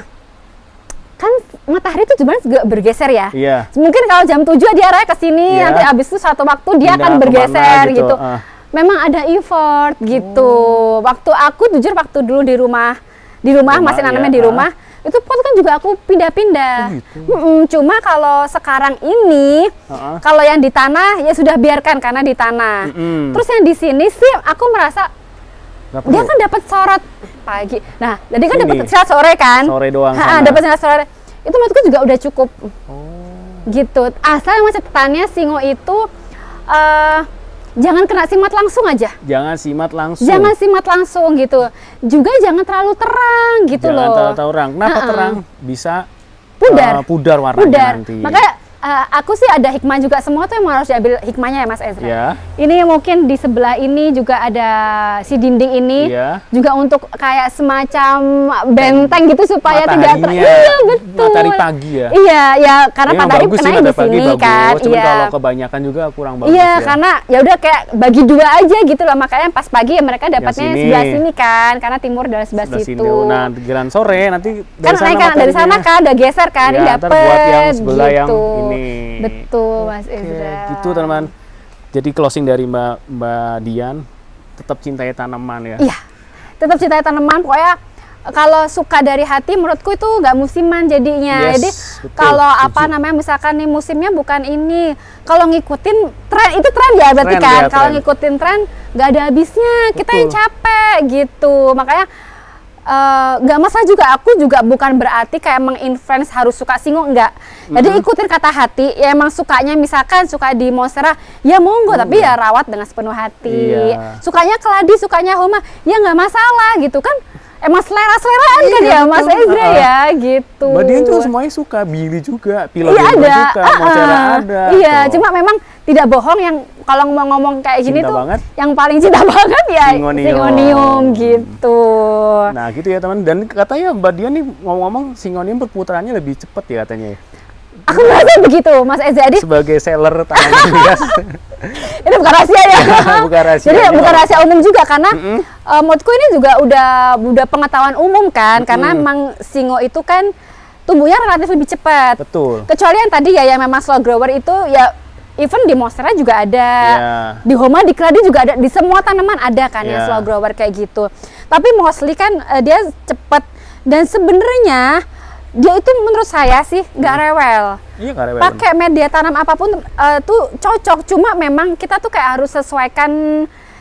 kan matahari itu sebenarnya juga bergeser ya. Mungkin kalau jam 7 dia arahnya ke sini, nanti habis itu suatu waktu dia akan bergeser gitu. Memang ada effort gitu. Waktu aku jujur waktu dulu di rumah masih nanamnya di rumah, itu pot kan juga aku pindah-pindah. Cuma kalau sekarang ini, kalau yang di tanah ya sudah biarkan karena di tanah. Terus yang di sini sih aku merasa dia kan dapat sorot pagi. Nah, jadi kan dapat sinar sore kan? Sore doang. Dapat sinar sore. Itu menurutku juga udah cukup. Gitu. Asal yang catatannya singo itu jangan kena simat langsung aja. Jangan simat langsung. Jangan simat langsung gitu. Juga jangan terlalu terang gitu loh. Jangan terlalu terang. Kenapa terang? Bisa pudar warnanya nanti. Makanya aku sih ada hikmah juga, semua tuh emang harus diambil hikmahnya ya Mas Ezra. Ini mungkin di sebelah ini juga ada si dinding ini juga untuk kayak semacam benteng gitu supaya tidak iya betul. Matahari pagi ya. Iya ya karena matahari kenanya di sini kan. Cuman kalau kebanyakan juga kurang bagus ya. Karena ya udah kayak bagi dua aja gitu loh, makanya pas pagi ya mereka dapatnya sebelah sini kan, karena timur dari sebelah situ. Nah giliran sore nanti dari sana kan udah geser kan, ini dapat buat yang sebelah gitu. yang ini. Betul Mas Ezra. Gitu teman-teman. Jadi closing dari Mbak Dian, tetap cintai tanaman ya. Iya, tetap cintai tanaman. Pokoknya kalau suka dari hati, menurutku itu nggak musiman jadinya. Jadi kalau misalkan nih musimnya bukan ini, kalau ngikutin tren itu tren ya berarti kan. Kalau ngikutin tren nggak ada habisnya, kita yang capek gitu. Makanya nggak masalah juga, aku juga bukan berarti kayak menginfluence harus suka singo, enggak. Jadi ikutin kata hati, ya emang sukanya misalkan suka di monstera, ya monggo, tapi ya rawat dengan sepenuh hati. Sukanya keladi, sukanya homa, ya nggak masalah gitu kan. Emang selera-seleraan kan ya Mas Ezra ya gitu. Mbak Dian tuh semuanya suka, Billy juga, Philodendron juga, monstera ada. Iya, cuma memang tidak bohong yang kalau mau ngomong kayak gini tuh yang paling cinta banget ya Syngonium gitu. Nah gitu ya teman, dan katanya Mbak Dian nih ngomong-ngomong Syngonium perputarannya lebih cepat ya katanya. Aku merasa begitu Mas Ezra. Sebagai seller tanaman hias. Itu bukan rahasia ya. Bukan rahasia. Jadi bukan rahasia umum juga karena menurutku ini juga udah pengetahuan umum kan, karena memang singo itu kan tumbuhnya relatif lebih cepat. Betul. Kecuali yang tadi ya yang memang slow grower itu ya even di monstera juga ada, di homa, di keladi juga ada, di semua tanaman ada kan ya slow grower kayak gitu. Tapi mostly kan dia cepat, dan sebenarnya dia itu menurut saya sih nggak rewel. Iya, nggak rewel. Pakai media tanam apapun tuh cocok. Cuma memang kita tuh kayak harus sesuaikan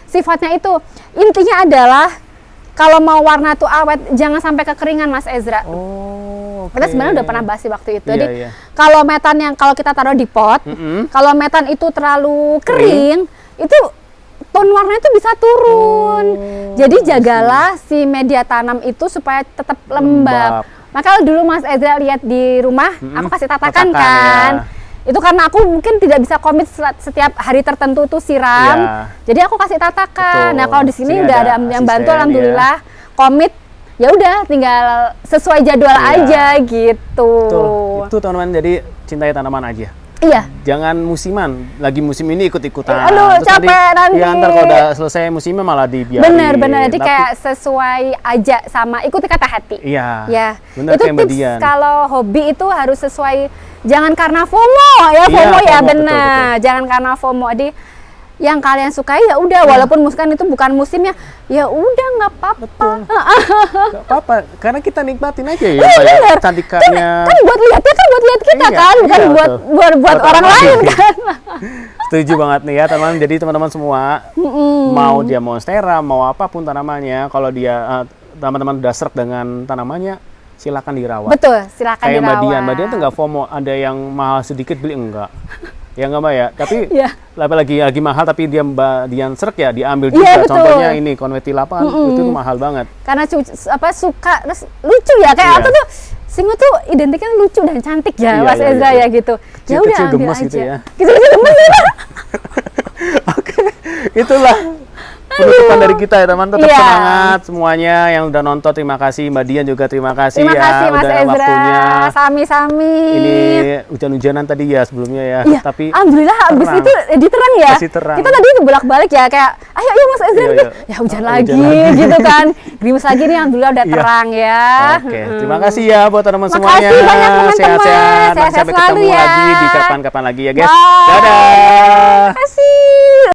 sifatnya itu. Intinya adalah kalau mau warna tuh awet, jangan sampai kekeringan Mas Ezra. Kita sebenarnya udah pernah bahas di waktu itu. Jadi kalau metan yang kalau kita taruh di pot, kalau metan itu terlalu kering, itu tone warnanya itu bisa turun. Jadi jagalah si media tanam itu supaya tetap lembab. Maka dulu Mas Ezra lihat di rumah, aku kasih tatakan kan. Itu karena aku mungkin tidak bisa komit setiap hari tertentu tuh siram. Jadi aku kasih tatakan. Nah, kalau di sini udah ada yang bantu, alhamdulillah. Komit, ya udah tinggal sesuai jadwal aja gitu. Betul. Itu teman-teman, jadi cintai tanaman aja. Iya. Jangan musiman, lagi musim ini ikut-ikutan. Aduh, capek nanti. Ya ntar kalau udah selesai musimnya malah dibiarin. Bener, jadi kayak sesuai aja sama ikuti kata hati. Iya. Ya. Bener, itu tips kalau hobi itu harus sesuai, jangan karena FOMO ya, FOMO ya benar. Jangan karena FOMO. Jadi yang kalian sukai ya udah, walaupun misalkan itu bukan musimnya, ya udah nggak apa-apa. Nggak apa-apa, karena kita nikmatin aja ya, cantikannya. Kan buat lihat kita kan, bukan buat orang lain kan. Setuju banget nih ya teman-teman. Jadi teman-teman semua, mau dia monstera, mau apapun tanamannya, kalau dia teman-teman udah serk dengan tanamannya, silakan dirawat. Betul, silakan dirawat. Kayak Mbak Dian tuh nggak FOMO, ada yang mahal sedikit beli enggak. Ya nggak Mbak ya, tapi Iya. lagi mahal tapi dia serak ya diambil Iya, juga. betul. Contohnya ini konveti 8 itu tuh mahal banget. Karena suka terus lucu ya kayak Iya. aku tuh singo tuh identiknya lucu dan cantik ya Iya, Mas iya, Ezra iya. ya gitu. Ya Kecil-kecil udah ambil gemes aja. gitu ya. Kecil-kecil gemes ya. Oke, itulah penutupan dari kita ya teman. Tetap Iya. semangat semuanya yang udah nonton. Terima kasih Mbak Dian juga terima kasih Terima ya kasih Mas udah Ezra. waktunya. Sami-sami. Ini hujan-hujanan tadi ya sebelumnya ya. Iya, Tapi alhamdulillah habis terang. itu di terang ya. Masih terang. Kita tadi bolak-balik ya kayak ayo Mas Ezra Iya, udah. iya. Ya hujan Oh, lagi hujan lagi. gitu kan. Gerimis lagi nih alhamdulillah udah Iya. terang ya. Oke, terima kasih ya buat teman-teman Makasih semuanya. banyak, teman-teman. Sehat-sehat. Sehat-sehat Sampai selalu ketemu ya. lagi di kapan-kapan lagi ya guys. Bye. Dadah. Terima kasih.